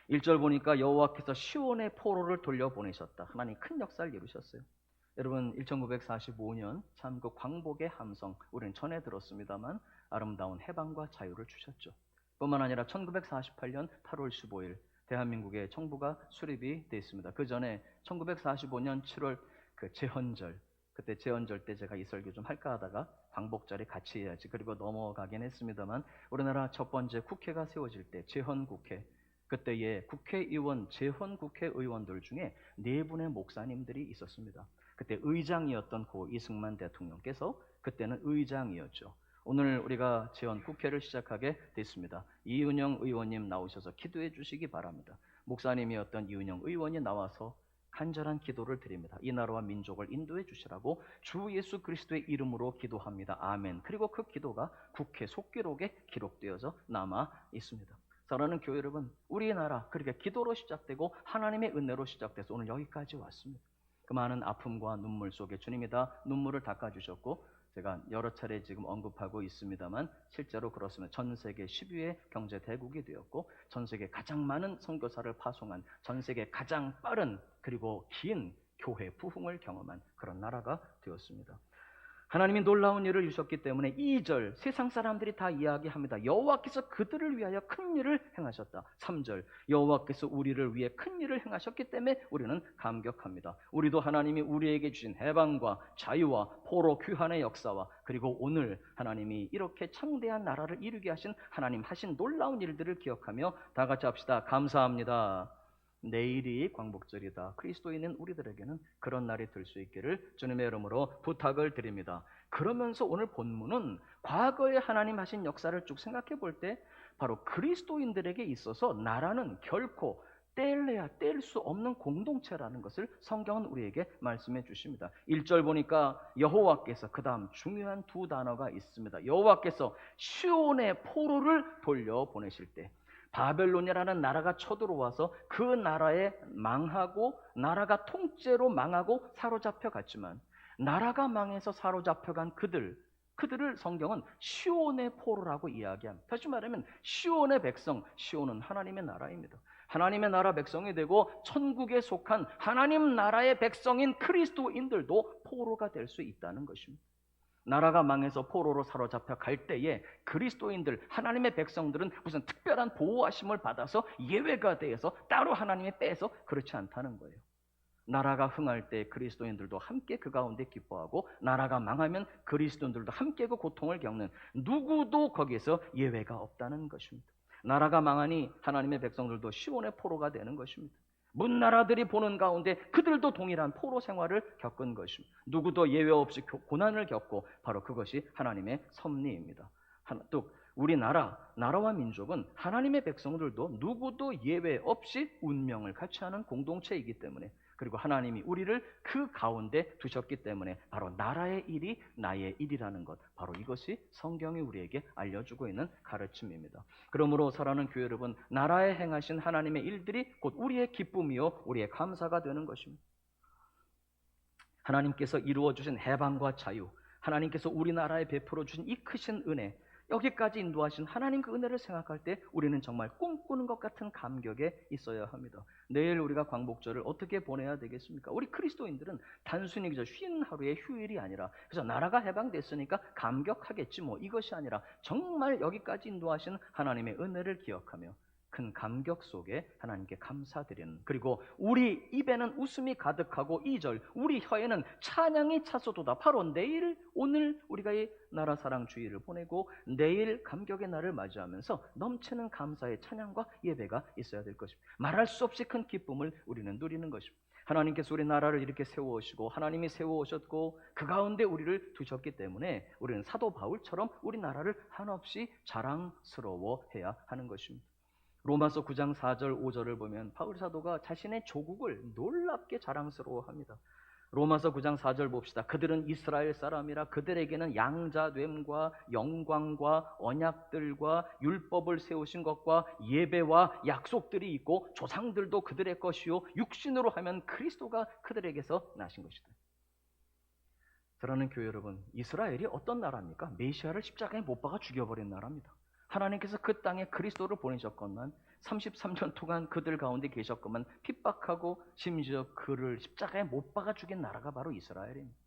1절 보니까 여호와께서 시온의 포로를 돌려보내셨다. 하나님 큰 역사를 이루셨어요. 여러분 1945년 참 그 광복의 함성 우리는 전해 들었습니다만 아름다운 해방과 자유를 주셨죠. 뿐만 아니라 1948년 8월 15일 대한민국의 정부가 수립이 되어 있습니다. 그 전에 1945년 7월 그 제헌절, 그때 제헌절 때 제가 이 설교 좀 할까 하다가 광복절에 같이 해야지 그리고 넘어가긴 했습니다만 우리나라 첫 번째 국회가 세워질 때 제헌국회, 그때의 국회의원, 제헌국회의원들 중에 4분의 목사님들이 있었습니다. 그때 의장이었던 고 이승만 대통령께서 그때는 의장이었죠. 오늘 우리가 제헌국회를 시작하게 됐습니다. 이은영 의원님 나오셔서 기도해 주시기 바랍니다. 목사님이었던 이은영 의원이 나와서 간절한 기도를 드립니다. 이 나라와 민족을 인도해 주시라고 주 예수 그리스도의 이름으로 기도합니다. 아멘. 그리고 그 기도가 국회 속기록에 기록되어서 남아 있습니다. 사랑하는 교회 여러분, 우리나라 그렇게 기도로 시작되고 하나님의 은혜로 시작돼서 오늘 여기까지 왔습니다. 그 많은 아픔과 눈물 속에 주님이 다 눈물을 닦아주셨고 제가 여러 차례 지금 언급하고 있습니다만 실제로 그렇습니다. 전 세계 10위의 경제 대국이 되었고 전 세계 가장 많은 선교사를 파송한 전 세계 가장 빠른 그리고 긴 교회 부흥을 경험한 그런 나라가 되었습니다. 하나님이 놀라운 일을 이루셨기 때문에 2절 세상 사람들이 다 이야기합니다. 여호와께서 그들을 위하여 큰 일을 행하셨다. 3절 여호와께서 우리를 위해 큰 일을 행하셨기 때문에 우리는 감격합니다. 우리도 하나님이 우리에게 주신 해방과 자유와 포로 귀환의 역사와 그리고 오늘 하나님이 이렇게 창대한 나라를 이루게 하신 하나님 하신 놀라운 일들을 기억하며 다 같이 합시다. 감사합니다. 내일이 광복절이다. 그리스도인은 우리들에게는 그런 날이 될 수 있기를 주님의 이름으로 부탁을 드립니다. 그러면서 오늘 본문은 과거에 하나님 하신 역사를 쭉 생각해 볼 때 바로 그리스도인들에게 있어서 나라는 결코 뗄래야 뗄 수 없는 공동체라는 것을 성경은 우리에게 말씀해 주십니다. 1절 보니까 여호와께서 그 다음 중요한 두 단어가 있습니다. 여호와께서 시온의 포로를 돌려보내실 때 바벨론이라는 나라가 쳐들어와서 그 나라에 망하고 나라가 통째로 망하고 사로잡혀 갔지만 나라가 망해서 사로잡혀간 그들을 성경은 시온의 포로라고 이야기합니다. 다시 말하면 시온의 백성, 시온은 하나님의 나라입니다. 하나님의 나라 백성이 되고 천국에 속한 하나님 나라의 백성인 그리스도인들도 포로가 될 수 있다는 것입니다. 나라가 망해서 포로로 사로잡혀 갈 때에 그리스도인들, 하나님의 백성들은 무슨 특별한 보호하심을 받아서 예외가 되어서 따로 하나님이 빼서 그렇지 않다는 거예요. 나라가 흥할 때 그리스도인들도 함께 그 가운데 기뻐하고 나라가 망하면 그리스도인들도 함께 그 고통을 겪는 누구도 거기에서 예외가 없다는 것입니다. 나라가 망하니 하나님의 백성들도 시온의 포로가 되는 것입니다. 문나라들이 보는 가운데 그들도 동일한 포로 생활을 겪은 것입니다. 누구도 예외 없이 고난을 겪고 바로 그것이 하나님의 섭리입니다. 또 나라와 민족은 하나님의 백성들도 누구도 예외 없이 운명을 같이 하는 공동체이기 때문에 그리고 하나님이 우리를 그 가운데 두셨기 때문에 바로 나라의 일이 나의 일이라는 것, 바로 이것이 성경이 우리에게 알려주고 있는 가르침입니다. 그러므로 사랑하는 교회 여러분, 나라에 행하신 하나님의 일들이 곧 우리의 기쁨이요 우리의 감사가 되는 것입니다. 하나님께서 이루어주신 해방과 자유, 하나님께서 우리나라에 베풀어 주신 이 크신 은혜, 여기까지 인도하신 하나님 그 은혜를 생각할 때 우리는 정말 꿈꾸는 것 같은 감격에 있어야 합니다. 내일 우리가 광복절을 어떻게 보내야 되겠습니까? 우리 그리스도인들은 단순히 그저 쉰 하루의 휴일이 아니라 그래서 나라가 해방됐으니까 감격하겠지 뭐 이것이 아니라 정말 여기까지 인도하신 하나님의 은혜를 기억하며 큰 감격 속에 하나님께 감사드리는, 그리고 우리 입에는 웃음이 가득하고 2절 우리 혀에는 찬양이 차서도다. 바로 내일 오늘 우리가 이 나라 사랑 주일을 보내고 내일 감격의 날을 맞이하면서 넘치는 감사의 찬양과 예배가 있어야 될 것입니다. 말할 수 없이 큰 기쁨을 우리는 누리는 것입니다. 하나님께서 우리 나라를 이렇게 세워오시고 하나님이 세워오셨고 그 가운데 우리를 두셨기 때문에 우리는 사도 바울처럼 우리 나라를 한없이 자랑스러워해야 하는 것입니다. 로마서 9장 4절 5절을 보면 바울 사도가 자신의 조국을 놀랍게 자랑스러워합니다. 로마서 9장 4절 봅시다. 그들은 이스라엘 사람이라 그들에게는 양자됨과 영광과 언약들과 율법을 세우신 것과 예배와 약속들이 있고 조상들도 그들의 것이요 육신으로 하면 그리스도가 그들에게서 나신 것이다. 사랑하는 교회 여러분, 이스라엘이 어떤 나라입니까? 메시아를 십자가에 못 박아 죽여버린 나라입니다. 하나님께서 그 땅에 그리스도를 보내셨건만 33년 동안 그들 가운데 계셨건만 핍박하고 심지어 그를 십자가에 못 박아 죽인 나라가 바로 이스라엘입니다.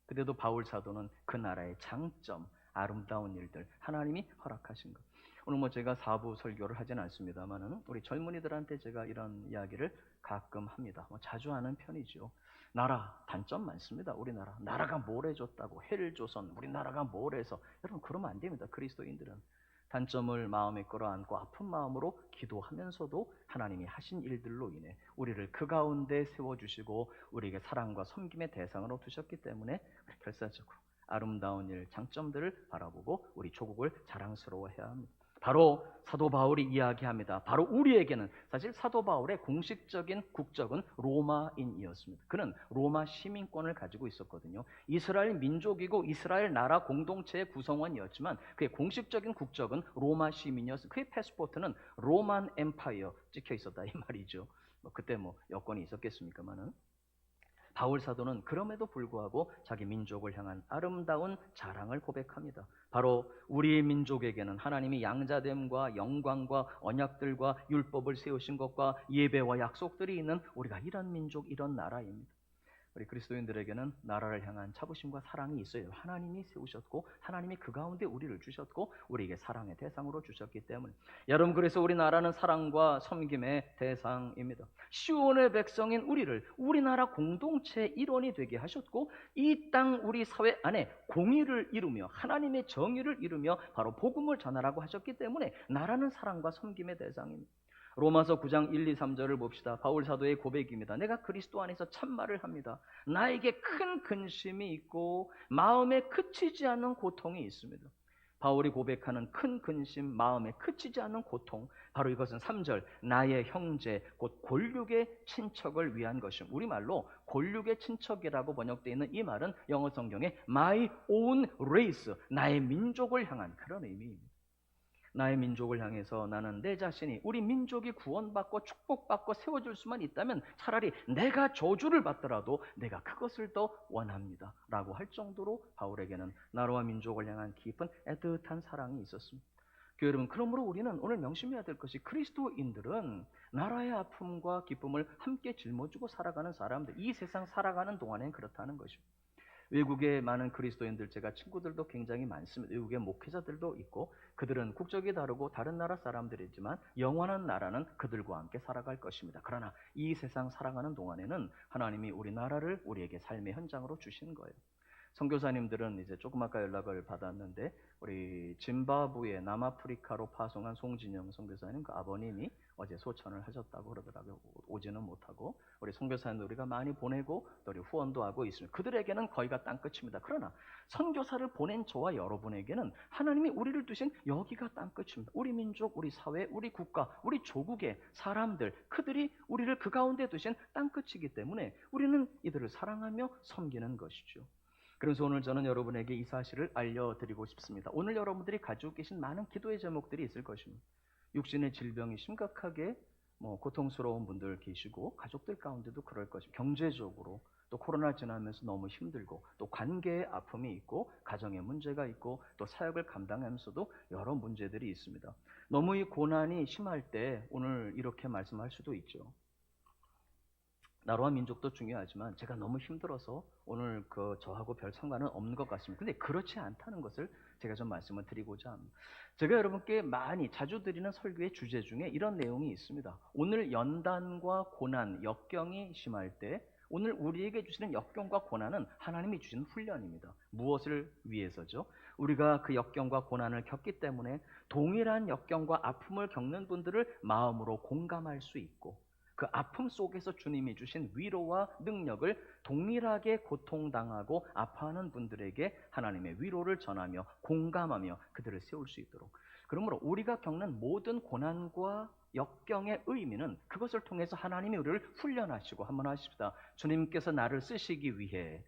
그래도 바울 사도는 그 나라의 장점, 아름다운 일들, 하나님이 허락하신 것. 오늘 제가 4부 설교를 하진 않습니다만은 우리 젊은이들한테 제가 이런 이야기를 가끔 합니다. 자주 하는 편이죠. 나라 단점 많습니다. 우리나라 나라가 뭘 해줬다고 해를 줘선 우리나라가 뭘 해서 여러분 그러면 안 됩니다. 그리스도인들은 단점을 마음에 끌어안고 아픈 마음으로 기도하면서도 하나님이 하신 일들로 인해 우리를 그 가운데 세워주시고 우리에게 사랑과 섬김의 대상으로 두셨기 때문에 결사적으로 아름다운 일, 장점들을 바라보고 우리 조국을 자랑스러워해야 합니다. 바로 사도 바울이 이야기합니다. 바로 우리에게는 사실 사도 바울의 공식적인 국적은 로마인이었습니다. 그는 로마 시민권을 가지고 있었거든요. 이스라엘 민족이고 이스라엘 나라 공동체의 구성원이었지만 그의 공식적인 국적은 로마 시민이었습니다. 그의 패스포트는 로만 엠파이어 찍혀 있었다 이 말이죠. 그때 여건이 있었겠습니까만은 바울 사도는 그럼에도 불구하고 자기 민족을 향한 아름다운 자랑을 고백합니다. 바로 우리 민족에게는 하나님이 양자됨과 영광과 언약들과 율법을 세우신 것과 예배와 약속들이 있는 우리가 이런 민족, 이런 나라입니다. 우리 그리스도인들에게는 나라를 향한 자부심과 사랑이 있어요. 하나님이 세우셨고 하나님이 그 가운데 우리를 주셨고 우리에게 사랑의 대상으로 주셨기 때문에 여러분 그래서 우리 나라는 사랑과 섬김의 대상입니다. 시온의 백성인 우리를 우리나라 공동체의 일원이 되게 하셨고 이 땅 우리 사회 안에 공의를 이루며 하나님의 정의를 이루며 바로 복음을 전하라고 하셨기 때문에 나라는 사랑과 섬김의 대상입니다. 로마서 9장 1, 2, 3절을 봅시다. 바울 사도의 고백입니다. 내가 그리스도 안에서 참말을 합니다. 나에게 큰 근심이 있고 마음에 그치지 않는 고통이 있습니다. 바울이 고백하는 큰 근심, 마음에 그치지 않는 고통, 바로 이것은 3절 나의 형제 곧 골육의 친척을 위한 것입니다. 우리말로 골육의 친척이라고 번역되어 있는 이 말은 영어 성경에 my own race, 나의 민족을 향한 그런 의미입니다. 나의 민족을 향해서 나는 내 자신이 우리 민족이 구원받고 축복받고 세워질 수만 있다면 차라리 내가 저주를 받더라도 내가 그것을 더 원합니다 라고 할 정도로 바울에게는 나라와 민족을 향한 깊은 애틋한 사랑이 있었습니다. 교회 여러분, 그러므로 우리는 오늘 명심해야 될 것이 그리스도인들은 나라의 아픔과 기쁨을 함께 짊어지고 살아가는 사람들, 이 세상 살아가는 동안엔 그렇다는 것입니다. 외국에 많은 그리스도인들, 제가 친구들도 굉장히 많습니다. 외국의 목회자들도 있고 그들은 국적이 다르고 다른 나라 사람들이지만 영원한 나라는 그들과 함께 살아갈 것입니다. 그러나 이 세상 살아가는 동안에는 하나님이 우리 나라를 우리에게 삶의 현장으로 주시는 거예요. 선교사님들은 이제 조금 아까 연락을 받았는데 우리 짐바브웨 남아프리카로 파송한 송진영 선교사님 그 아버님이 어제 소천을 하셨다고 그러더라고요. 오지는 못하고 우리 선교사님들 우리가 많이 보내고 또 우리 후원도 하고 있습니다. 그들에게는 거기가 땅끝입니다. 그러나 선교사를 보낸 저와 여러분에게는 하나님이 우리를 두신 여기가 땅끝입니다. 우리 민족, 우리 사회, 우리 국가, 우리 조국의 사람들, 그들이 우리를 그 가운데 두신 땅끝이기 때문에 우리는 이들을 사랑하며 섬기는 것이죠. 그래서 오늘 저는 여러분에게 이 사실을 알려드리고 싶습니다. 오늘 여러분들이 가지고 계신 많은 기도의 제목들이 있을 것입니다. 육신의 질병이 심각하게 고통스러운 분들 계시고 가족들 가운데도 그럴 것입니다. 경제적으로 또 코로나 지나면서 너무 힘들고 또 관계의 아픔이 있고 가정의 문제가 있고 또 사역을 감당하면서도 여러 문제들이 있습니다. 너무 이 고난이 심할 때 오늘 이렇게 말씀할 수도 있죠. 나라와 민족도 중요하지만 제가 너무 힘들어서 오늘 저하고 별 상관은 없는 것 같습니다. 근데 그렇지 않다는 것을 제가 좀 말씀을 드리고자 합니다. 제가 여러분께 많이 자주 드리는 설교의 주제 중에 이런 내용이 있습니다. 오늘 연단과 고난, 역경이 심할 때 오늘 우리에게 주시는 역경과 고난은 하나님이 주신 훈련입니다. 무엇을 위해서죠? 우리가 그 역경과 고난을 겪기 때문에 동일한 역경과 아픔을 겪는 분들을 마음으로 공감할 수 있고 그 아픔 속에서 주님이 주신 위로와 능력을 동일하게 고통당하고 아파하는 분들에게 하나님의 위로를 전하며 공감하며 그들을 세울 수 있도록, 그러므로 우리가 겪는 모든 고난과 역경의 의미는 그것을 통해서 하나님이 우리를 훈련하시고, 한번 하십시다. 주님께서 나를 쓰시기 위해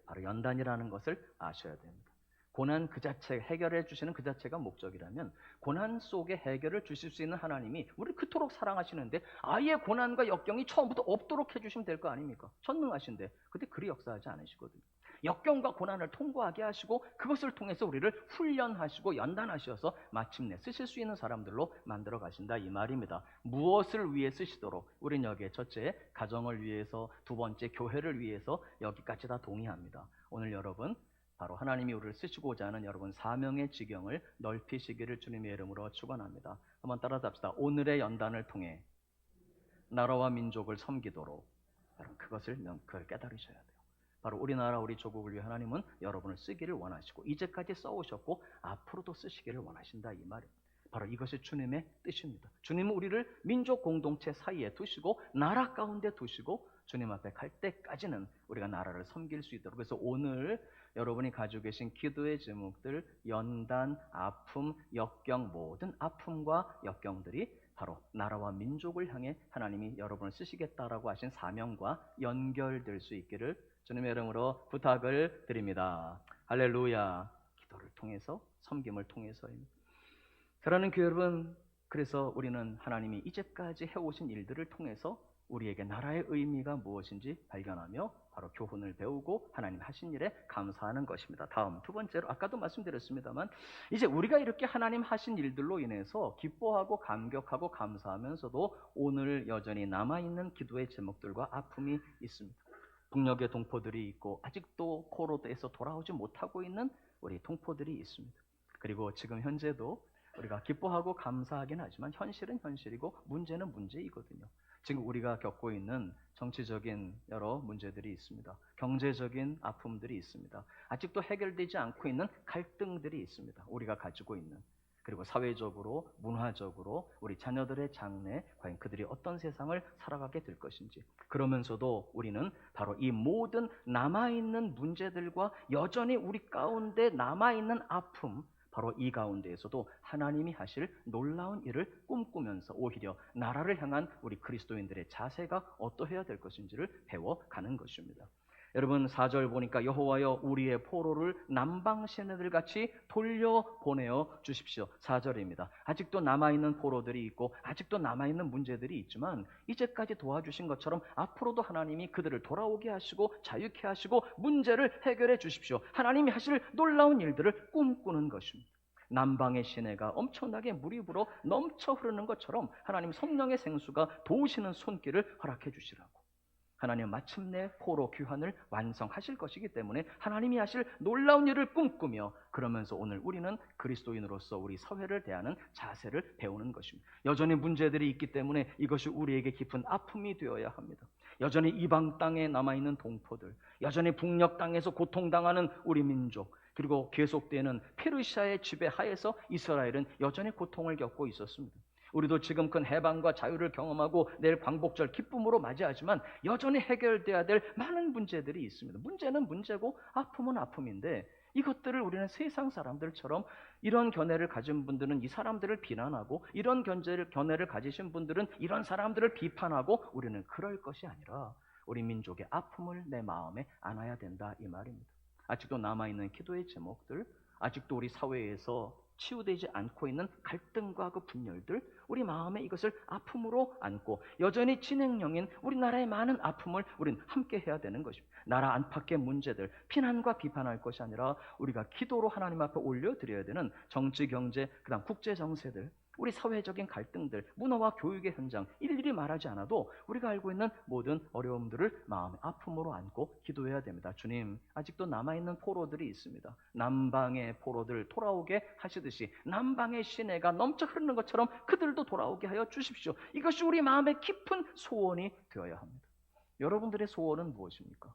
바로 연단이라는 것을 아셔야 됩니다. 고난 그 자체, 해결해 주시는 그 자체가 목적이라면 고난 속에 해결을 주실 수 있는 하나님이 우리를 그토록 사랑하시는데 아예 고난과 역경이 처음부터 없도록 해주시면 될 거 아닙니까? 전능하신데. 근데 그리 역사하지 않으시거든요. 역경과 고난을 통과하게 하시고 그것을 통해서 우리를 훈련하시고 연단하셔서 마침내 쓰실 수 있는 사람들로 만들어 가신다, 이 말입니다. 무엇을 위해 쓰시도록? 우린 여기에 첫째, 가정을 위해서, 두 번째, 교회를 위해서, 여기까지 다 동의합니다. 오늘 여러분, 바로 하나님이 우리를 쓰시고자 하는 여러분 사명의 지경을 넓히시기를 주님의 이름으로 축원합니다. 한번 따라잡시다. 오늘의 연단을 통해 나라와 민족을 섬기도록, 여러분 그것을 깨달으셔야 돼요. 바로 우리나라, 우리 조국을 위해 하나님은 여러분을 쓰기를 원하시고 이제까지 써오셨고 앞으로도 쓰시기를 원하신다, 이 말입니다. 바로 이것이 주님의 뜻입니다. 주님은 우리를 민족 공동체 사이에 두시고 나라 가운데 두시고 주님 앞에 갈 때까지는 우리가 나라를 섬길 수 있도록. 그래서 오늘 여러분이 가지고 계신 기도의 제목들, 연단, 아픔, 역경, 모든 아픔과 역경들이 바로 나라와 민족을 향해 하나님이 여러분을 쓰시겠다라고 하신 사명과 연결될 수 있기를 주님의 이름으로 부탁을 드립니다. 할렐루야. 기도를 통해서, 섬김을 통해서입니다. 사랑하는 교회 여러분, 그래서 우리는 하나님이 이제까지 해오신 일들을 통해서 우리에게 나라의 의미가 무엇인지 발견하며 바로 교훈을 배우고 하나님 하신 일에 감사하는 것입니다. 다음, 두 번째로, 아까도 말씀드렸습니다만 이제 우리가 이렇게 하나님 하신 일들로 인해서 기뻐하고 감격하고 감사하면서도 오늘 여전히 남아있는 기도의 제목들과 아픔이 있습니다. 북녘의 동포들이 있고 아직도 포로에서 돌아오지 못하고 있는 우리 동포들이 있습니다. 그리고 지금 현재도 우리가 기뻐하고 감사하긴 하지만 현실은 현실이고 문제는 문제이거든요. 지금 우리가 겪고 있는 정치적인 여러 문제들이 있습니다. 경제적인 아픔들이 있습니다. 아직도 해결되지 않고 있는 갈등들이 있습니다. 우리가 가지고 있는. 그리고 사회적으로, 문화적으로 우리 자녀들의 장래, 과연 그들이 어떤 세상을 살아가게 될 것인지. 그러면서도 우리는 바로 이 모든 남아있는 문제들과 여전히 우리 가운데 남아있는 아픔, 바로 이 가운데에서도 하나님이 하실 놀라운 일을 꿈꾸면서 오히려 나라를 향한 우리 그리스도인들의 자세가 어떠해야 될 것인지를 배워가는 것입니다. 여러분 4절 보니까 여호와여 우리의 포로를 남방 시내들 같이 돌려보내어 주십시오. 4절입니다. 아직도 남아있는 포로들이 있고 아직도 남아있는 문제들이 있지만 이제까지 도와주신 것처럼 앞으로도 하나님이 그들을 돌아오게 하시고 자유케 하시고 문제를 해결해 주십시오. 하나님이 하실 놀라운 일들을 꿈꾸는 것입니다. 남방의 시내가 엄청나게 물이 불어 넘쳐 흐르는 것처럼 하나님 성령의 생수가 도우시는 손길을 허락해 주시라고. 하나님 마침내 포로 귀환을 완성하실 것이기 때문에 하나님이 하실 놀라운 일을 꿈꾸며 그러면서 오늘 우리는 그리스도인으로서 우리 사회를 대하는 자세를 배우는 것입니다. 여전히 문제들이 있기 때문에 이것이 우리에게 깊은 아픔이 되어야 합니다. 여전히 이방 땅에 남아있는 동포들, 여전히 북녘 땅에서 고통당하는 우리 민족, 그리고 계속되는 페르시아의 지배하에서 이스라엘은 여전히 고통을 겪고 있었습니다. 우리도 지금 큰 해방과 자유를 경험하고 내일 광복절 기쁨으로 맞이하지만 여전히 해결돼야 될 많은 문제들이 있습니다. 문제는 문제고 아픔은 아픔인데 이것들을 우리는 세상 사람들처럼 이런 견해를 가진 분들은 이 사람들을 비난하고 이런 견해를 가지신 분들은 이런 사람들을 비판하고 우리는 그럴 것이 아니라 우리 민족의 아픔을 내 마음에 안아야 된다, 이 말입니다. 아직도 남아있는 기도의 제목들, 아직도 우리 사회에서 치유되지 않고 있는 갈등과 그 분열들, 우리 마음에 이것을 아픔으로 안고 여전히 진행형인 우리나라의 많은 아픔을 우린 함께 해야 되는 것입니다. 나라 안팎의 문제들, 비난과 비판할 것이 아니라 우리가 기도로 하나님 앞에 올려드려야 되는 정치, 경제, 그다음 국제 정세들, 우리 사회적인 갈등들, 문화와 교육의 현장, 일일이 말하지 않아도 우리가 알고 있는 모든 어려움들을 마음의 아픔으로 안고 기도해야 됩니다. 주님, 아직도 남아있는 포로들이 있습니다. 남방의 포로들 돌아오게 하시듯이 남방의 시내가 넘쳐 흐르는 것처럼 그들도 돌아오게 하여 주십시오. 이것이 우리 마음의 깊은 소원이 되어야 합니다. 여러분들의 소원은 무엇입니까?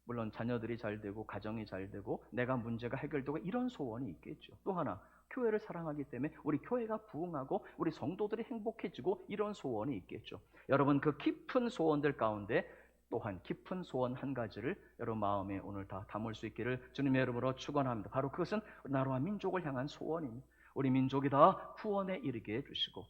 물론 자녀들이 잘 되고 가정이 잘 되고 내가 문제가 해결되고 이런 소원이 있겠죠. 또 하나, 교회를 사랑하기 때문에 우리 교회가 부흥하고 우리 성도들이 행복해지고 이런 소원이 있겠죠. 여러분 그 깊은 소원들 가운데 또한 깊은 소원 한 가지를 여러분 마음에 오늘 다 담을 수 있기를 주님의 이름으로 축원합니다. 바로 그것은 나라와 민족을 향한 소원입니다. 우리 민족이 다 구원에 이르게 해주시고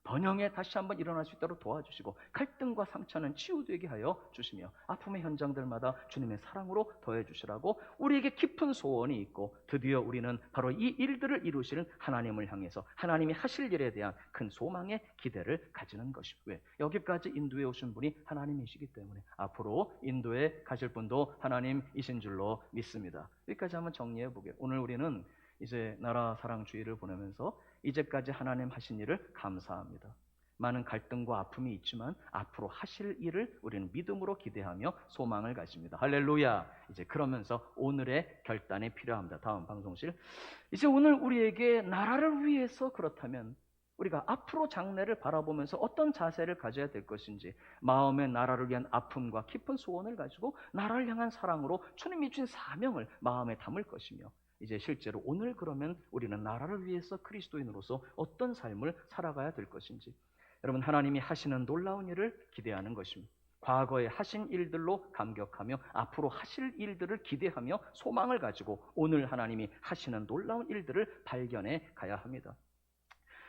번영에 다시 한번 일어날 수 있도록 도와주시고 갈등과 상처는 치유되게 하여 주시며 아픔의 현장들마다 주님의 사랑으로 더해주시라고 우리에게 깊은 소원이 있고 드디어 우리는 바로 이 일들을 이루실 하나님을 향해서 하나님이 하실 일에 대한 큰 소망의 기대를 가지는 것입니다. 왜? 여기까지 인도에 오신 분이 하나님이시기 때문에 앞으로 인도에 가실 분도 하나님이신 줄로 믿습니다. 여기까지 한번 정리해 보게요. 오늘 우리는 이제 나라 사랑 주의를 보내면서 이제까지 하나님 하신 일을 감사합니다. 많은 갈등과 아픔이 있지만 앞으로 하실 일을 우리는 믿음으로 기대하며 소망을 가집니다. 할렐루야. 이제 그러면서 오늘의 결단이 필요합니다. 다음 방송실. 이제 오늘 우리에게 나라를 위해서 그렇다면 우리가 앞으로 장래를 바라보면서 어떤 자세를 가져야 될 것인지 마음의 나라를 위한 아픔과 깊은 소원을 가지고 나라를 향한 사랑으로 주님이 주신 사명을 마음에 담을 것이며 이제 실제로 오늘 그러면 우리는 나라를 위해서 그리스도인으로서 어떤 삶을 살아가야 될 것인지 여러분 하나님이 하시는 놀라운 일을 기대하는 것입니다. 과거에 하신 일들로 감격하며 앞으로 하실 일들을 기대하며 소망을 가지고 오늘 하나님이 하시는 놀라운 일들을 발견해 가야 합니다.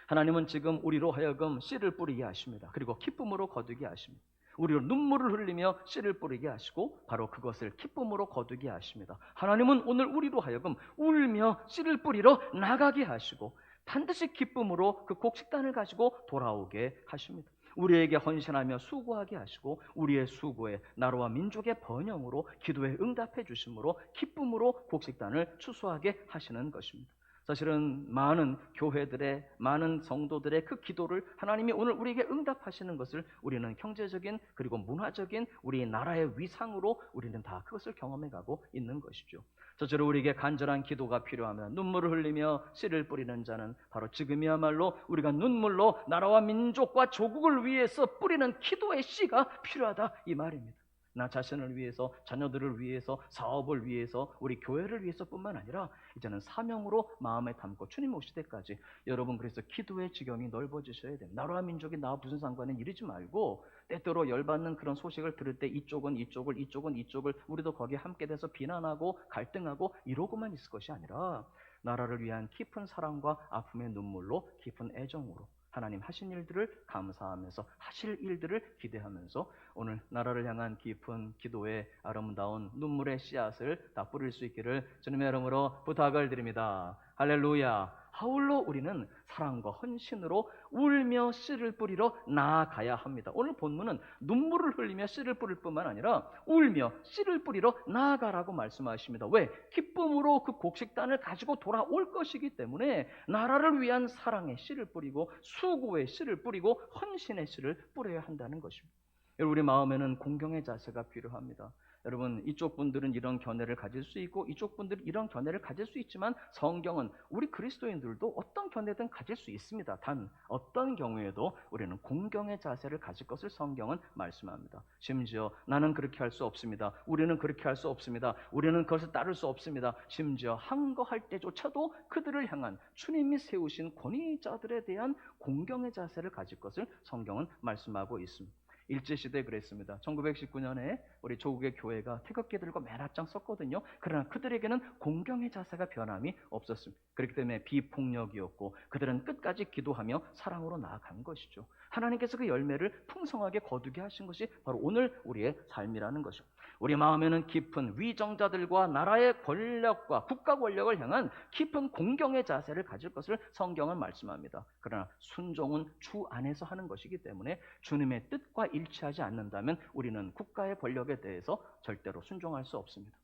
하나님은 지금 우리로 하여금 씨를 뿌리게 하십니다. 그리고 기쁨으로 거두게 하십니다. 우리로 눈물을 흘리며 씨를 뿌리게 하시고 바로 그것을 기쁨으로 거두게 하십니다. 하나님은 오늘 우리로 하여금 울며 씨를 뿌리러 나가게 하시고 반드시 기쁨으로 그 곡식단을 가지고 돌아오게 하십니다. 우리에게 헌신하며 수고하게 하시고 우리의 수고에 나라와 민족의 번영으로 기도에 응답해 주심으로 기쁨으로 곡식단을 추수하게 하시는 것입니다. 사실은 많은 교회들의 많은 성도들의 그 기도를 하나님이 오늘 우리에게 응답하시는 것을 우리는 경제적인 그리고 문화적인 우리 나라의 위상으로 우리는 다 그것을 경험해가고 있는 것이죠. 저처럼 우리에게 간절한 기도가 필요합니다. 눈물을 흘리며 씨를 뿌리는 자는 바로 지금이야말로 우리가 눈물로 나라와 민족과 조국을 위해서 뿌리는 기도의 씨가 필요하다 이 말입니다. 나 자신을 위해서, 자녀들을 위해서, 사업을 위해서, 우리 교회를 위해서뿐만 아니라 이제는 사명으로 마음에 담고 주님 오실 때까지 여러분 그래서 기도의 지경이 넓어지셔야 됩니다. 나라와 민족이 나와 무슨 상관은 이러지 말고 때때로 열받는 그런 소식을 들을 때 이쪽은 이쪽을 우리도 거기에 함께 돼서 비난하고 갈등하고 이러고만 있을 것이 아니라 나라를 위한 깊은 사랑과 아픔의 눈물로 깊은 애정으로 하나님 하신 일들을 감사하면서 하실 일들을 기대하면서 오늘 나라를 향한 깊은 기도의 아름다운 눈물의 씨앗을 다 뿌릴 수 있기를 주님의 이름으로 부탁을 드립니다. 할렐루야. 하울로 우리는 사랑과 헌신으로 울며 씨를 뿌리러 나아가야 합니다. 오늘 본문은 눈물을 흘리며 씨를 뿌릴 뿐만 아니라 울며 씨를 뿌리러 나아가라고 말씀하십니다. 왜? 기쁨으로 그 곡식단을 가지고 돌아올 것이기 때문에 나라를 위한 사랑의 씨를 뿌리고 수고의 씨를 뿌리고 헌신의 씨를 뿌려야 한다는 것입니다. 우리 마음에는 공경의 자세가 필요합니다. 여러분 이쪽 분들은 이런 견해를 가질 수 있고 이쪽 분들은 이런 견해를 가질 수 있지만 성경은 우리 그리스도인들도 어떤 견해든 가질 수 있습니다. 단 어떤 경우에도 우리는 공경의 자세를 가질 것을 성경은 말씀합니다. 심지어 나는 그렇게 할 수 없습니다. 우리는 그렇게 할 수 없습니다. 우리는 그것을 따를 수 없습니다. 심지어 항거할 때조차도 그들을 향한 주님이 세우신 권위자들에 대한 공경의 자세를 가질 것을 성경은 말씀하고 있습니다. 일제시대에 그랬습니다. 1919년에 우리 조국의 교회가 태극기 들고 맨 앞장 섰거든요. 그러나 그들에게는 공경의 자세가 변함이 없었습니다. 그렇기 때문에 비폭력이었고 그들은 끝까지 기도하며 사랑으로 나아간 것이죠. 하나님께서 그 열매를 풍성하게 거두게 하신 것이 바로 오늘 우리의 삶이라는 것이죠. 우리 마음에는 깊은 위정자들과 나라의 권력과 국가 권력을 향한 깊은 공경의 자세를 가질 것을 성경은 말씀합니다. 그러나 순종은 주 안에서 하는 것이기 때문에 주님의 뜻과 일치하지 않는다면 우리는 국가의 권력에 대해서 절대로 순종할 수 없습니다.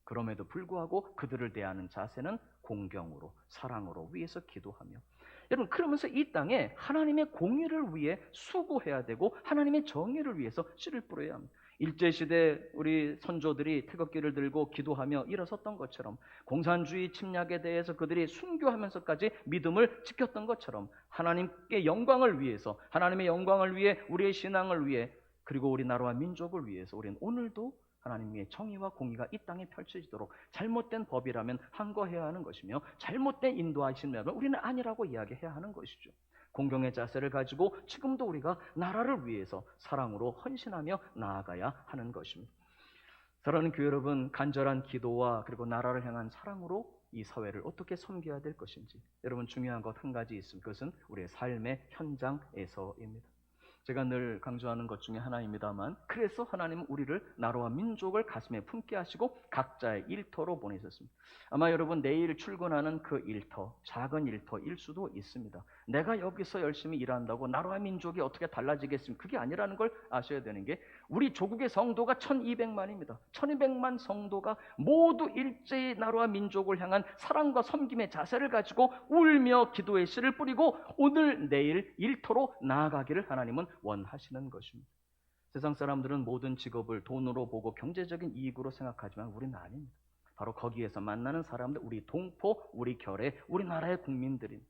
그럼에도 불구하고 그들을 대하는 자세는 공경으로 사랑으로 위에서 기도하며 여러분 그러면서 이 땅에 하나님의 공의를 위해 수고해야 되고 하나님의 정의를 위해서 씨를 뿌려야 합니다. 일제시대 우리 선조들이 태극기를 들고 기도하며 일어섰던 것처럼 공산주의 침략에 대해서 그들이 순교하면서까지 믿음을 지켰던 것처럼 하나님께 영광을 위해서 하나님의 영광을 위해 우리의 신앙을 위해 그리고 우리 나라와 민족을 위해서 우리는 오늘도 하나님의 정의와 공의가 이 땅에 펼쳐지도록 잘못된 법이라면 항거해야 하는 것이며 잘못된 인도하심이라면 우리는 아니라고 이야기해야 하는 것이죠. 공경의 자세를 가지고 지금도 우리가 나라를 위해서 사랑으로 헌신하며 나아가야 하는 것입니다. 사랑하는 교회 여러분, 간절한 기도와 그리고 나라를 향한 사랑으로 이 사회를 어떻게 섬겨야 될 것인지. 여러분, 중요한 것 한 가지 있습니다. 그것은 우리의 삶의 현장에서입니다. 제가 늘 강조하는 것 중에 하나입니다만, 그래서 하나님은 우리를 나라와 민족을 가슴에 품게 하시고 각자의 일터로 보내셨습니다. 아마 여러분 내일 출근하는 그 일터, 작은 일터일 수도 있습니다. 내가 여기서 열심히 일한다고 나라와 민족이 어떻게 달라지겠습니까? 그게 아니라는 걸 아셔야 되는 게, 우리 조국의 성도가 1200만입니다. 1200만 성도가 모두 일제히 나라와 민족을 향한 사랑과 섬김의 자세를 가지고 울며 기도의 씨를 뿌리고 오늘 내일 일터로 나아가기를 하나님은 원하시는 것입니다. 세상 사람들은 모든 직업을 돈으로 보고 경제적인 이익으로 생각하지만 우리는 아닙니다. 바로 거기에서 만나는 사람들, 우리 동포, 우리 결의, 우리나라의 국민들인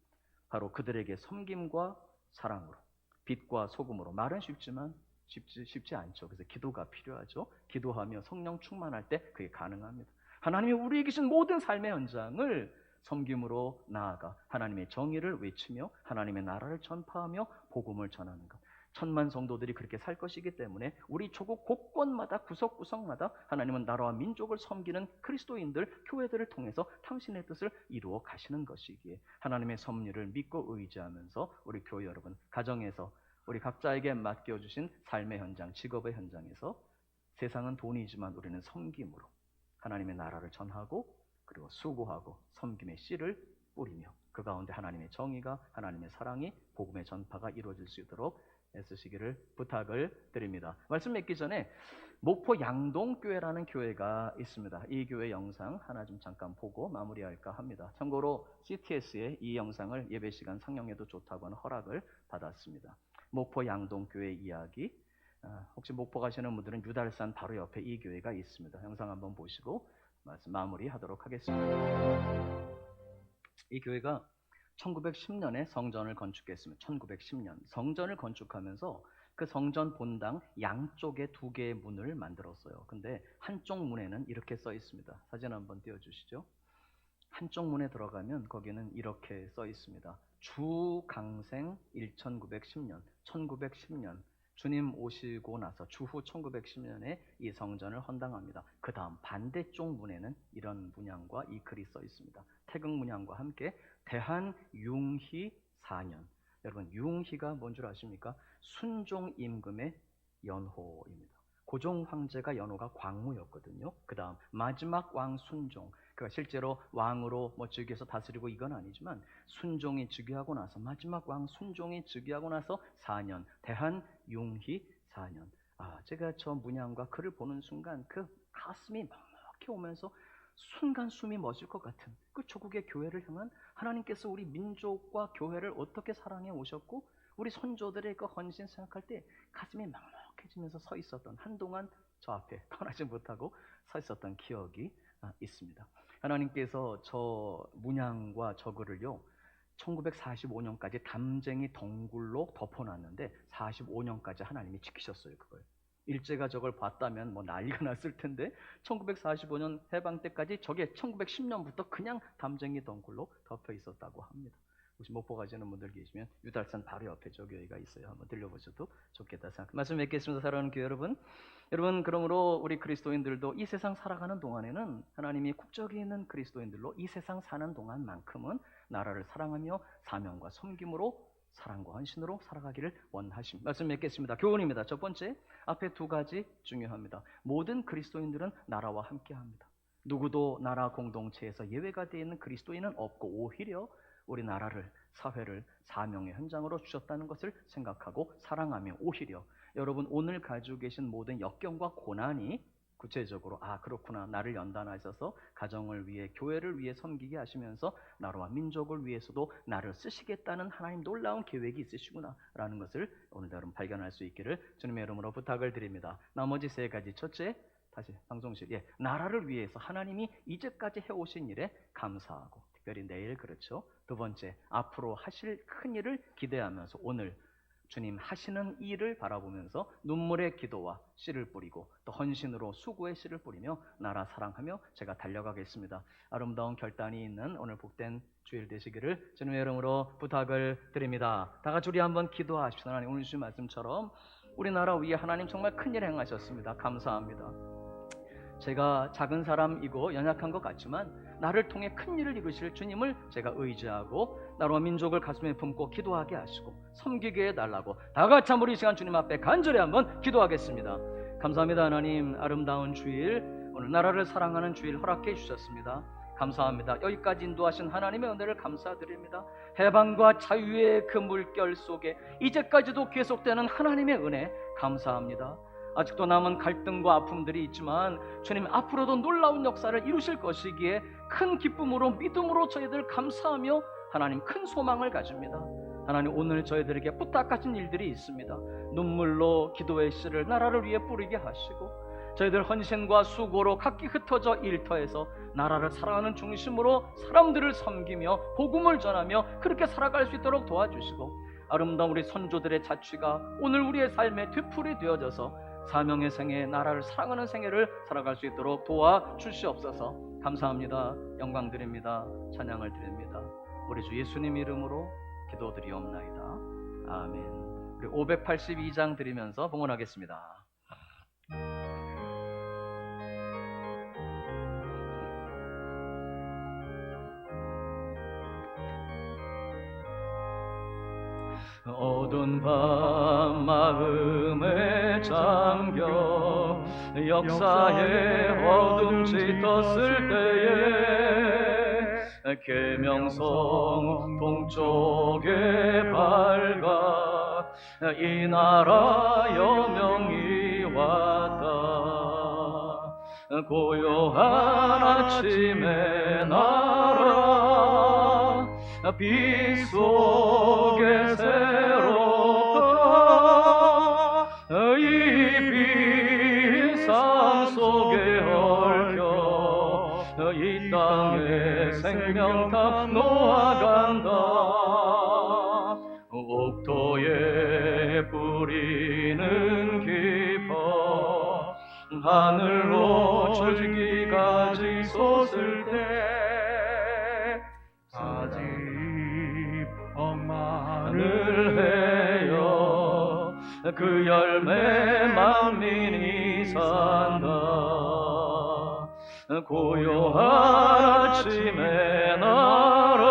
바로 그들에게 섬김과 사랑으로, 빛과 소금으로. 말은 쉽지만 쉽지 않죠. 그래서 기도가 필요하죠. 기도하며 성령 충만할 때 그게 가능합니다. 하나님이 우리에게 주신 모든 삶의 현장을 섬김으로 나아가 하나님의 정의를 외치며 하나님의 나라를 전파하며 복음을 전하는 것. 1000만 성도들이 그렇게 살 것이기 때문에 우리 조국 곳곳마다 구석구석마다 하나님은 나라와 민족을 섬기는 그리스도인들, 교회들을 통해서 당신의 뜻을 이루어 가시는 것이기에 하나님의 섭리를 믿고 의지하면서 우리 교회 여러분, 가정에서 우리 각자에게 맡겨주신 삶의 현장, 직업의 현장에서 세상은 돈이지만 우리는 섬김으로 하나님의 나라를 전하고 그리고 수고하고 섬김의 씨를 뿌리며 그 가운데 하나님의 정의가, 하나님의 사랑이, 복음의 전파가 이루어질 수 있도록 애쓰시기를 부탁을 드립니다. 말씀 맺기 전에 목포 양동교회라는 교회가 있습니다. 이 교회 영상 하나 좀 잠깐 보고 마무리할까 합니다. 참고로 CTS에 이 영상을 예배 시간 상영해도 좋다고 하는 허락을 받았습니다. 목포 양동교회 이야기. 혹시 목포 가시는 분들은 유달산 바로 옆에 이 교회가 있습니다. 영상 한번 보시고 말씀 마무리하도록 하겠습니다. 이 교회가 1910년에 성전을 건축했습니다. 1910년 성전을 건축하면서 그 성전 본당 양쪽에 2개의 문을 만들었어요. 근데 한쪽 문에는 이렇게 써 있습니다. 사진 한번 띄워주시죠. 한쪽 문에 들어가면 거기는 이렇게 써 있습니다. 주강생 1910년, 1910년 주님 오시고 나서 주후 1910년에 이 성전을 헌당합니다. 그 다음 반대쪽 문에는 이런 문양과 이 글이 써 있습니다. 태극 문양과 함께 대한융희 4년. 여러분, 융희가 뭔 줄 아십니까? 순종 임금의 연호입니다. 고종 황제가 연호가 광무였거든요. 그 다음 마지막 왕 순종, 그러니까 실제로 왕으로 즉위해서 다스리고 이건 아니지만 순종이 즉위하고 나서, 마지막 왕 순종이 즉위하고 나서 4년, 대한융희 4년. 제가 저 문양과 글을 보는 순간 그 가슴이 먹먹히 오면서 순간 숨이 멎을 것 같은 그 조국의 교회를 향한 하나님께서 우리 민족과 교회를 어떻게 사랑해 오셨고 우리 선조들의 그 헌신 생각할 때 가슴이 막막해지면서 서 있었던, 한동안 저 앞에 떠나지 못하고 서 있었던 기억이 있습니다. 하나님께서 저 문양과 저 글을요 1945년까지 담쟁이 덩굴로 덮어놨는데 45년까지 하나님이 지키셨어요. 그걸 일제가 저걸 봤다면 난리가 났을 텐데 1945년 해방 때까지 저게 1910년부터 그냥 담쟁이 덩굴로 덮여 있었다고 합니다. 혹시 목포 가시는 분들 계시면 유달산 바로 옆에 저 교회가 있어요. 한번 들려보셔도 좋겠다 생각합니다. 말씀 맺겠습니다. 사랑하는 교회 여러분. 여러분, 그러므로 우리 그리스도인들도 이 세상 살아가는 동안에는 하나님이 국적이 있는 그리스도인들로 이 세상 사는 동안만큼은 나라를 사랑하며 사명과 섬김으로 사랑과 헌신으로 살아가기를 원하십니다. 말씀 맺겠습니다. 교훈입니다. 첫 번째, 앞에 2가지 중요합니다. 모든 그리스도인들은 나라와 함께합니다. 누구도 나라 공동체에서 예외가 되어 있는 그리스도인은 없고 오히려 우리 나라를, 사회를 사명의 현장으로 주셨다는 것을 생각하고 사랑하며 오히려 여러분 오늘 가지고 계신 모든 역경과 고난이 구체적으로 그렇구나, 나를 연단하셔서 가정을 위해, 교회를 위해 섬기게 하시면서 나라와 민족을 위해서도 나를 쓰시겠다는 하나님 놀라운 계획이 있으시구나 라는 것을 오늘 여러분 발견할 수 있기를 주님의 이름으로 부탁을 드립니다. 나머지 3가지. 첫째, 다시 방송실, 나라를 위해서 하나님이 이제까지 해오신 일에 감사하고 특별히 내일 그렇죠. 2번째, 앞으로 하실 큰 일을 기대하면서 오늘 주님 하시는 일을 바라보면서 눈물의 기도와 씨를 뿌리고 또 헌신으로 수고의 씨를 뿌리며 나라 사랑하며 제가 달려가겠습니다. 아름다운 결단이 있는 오늘 복된 주일 되시기를 주님의 이름으로 부탁을 드립니다. 다 같이 우리 한번 기도하십시다. 하나님, 오늘 주신 말씀처럼 우리나라 위에 하나님 정말 큰일 행하셨습니다. 감사합니다. 제가 작은 사람이고 연약한 것 같지만 나를 통해 큰 일을 이루실 주님을 제가 의지하고 나라와 민족을 가슴에 품고 기도하게 하시고 섬기게 해달라고 다 같이 한번 이 시간 주님 앞에 간절히 한번 기도하겠습니다. 감사합니다. 하나님, 아름다운 주일, 오늘 나라를 사랑하는 주일 허락해 주셨습니다. 감사합니다. 여기까지 인도하신 하나님의 은혜를 감사드립니다. 해방과 자유의 그 물결 속에 이제까지도 계속되는 하나님의 은혜 감사합니다. 아직도 남은 갈등과 아픔들이 있지만 주님 앞으로도 놀라운 역사를 이루실 것이기에 큰 기쁨으로 믿음으로 저희들 감사하며 하나님 큰 소망을 가집니다. 하나님, 오늘 저희들에게 부탁하신 일들이 있습니다. 눈물로 기도의 씨를 나라를 위해 뿌리게 하시고 저희들 헌신과 수고로 각기 흩어져 일터에서 나라를 사랑하는 중심으로 사람들을 섬기며 복음을 전하며 그렇게 살아갈 수 있도록 도와주시고 아름다운 우리 선조들의 자취가 오늘 우리의 삶의 뒤풀이 되어져서 사명의 생애, 나라를 사랑하는 생애를 살아갈 수 있도록 도와주시옵소서. 감사합니다. 영광 드립니다. 찬양을 드립니다. 우리 주 예수님 이름으로 기도드리옵나이다. 아멘. 우리 582장 드리면서 봉헌하겠습니다. 어두운 밤 마음에 잠겨 역사의 어둠 짙었을 때에 계명성 동쪽에 밝아 이 나라 여명이 왔다. 고요한 아침의 나라 빛 속에 새롭다. 이 빛상 속에 얽혀 이 땅의 생명탑 놓아간다. 옥토에 뿌리는 깊어 하늘로 줄기까지 솟을 때 아직 억만을 해요. 그 열매 만민이 산다. 고요한 아침의 나라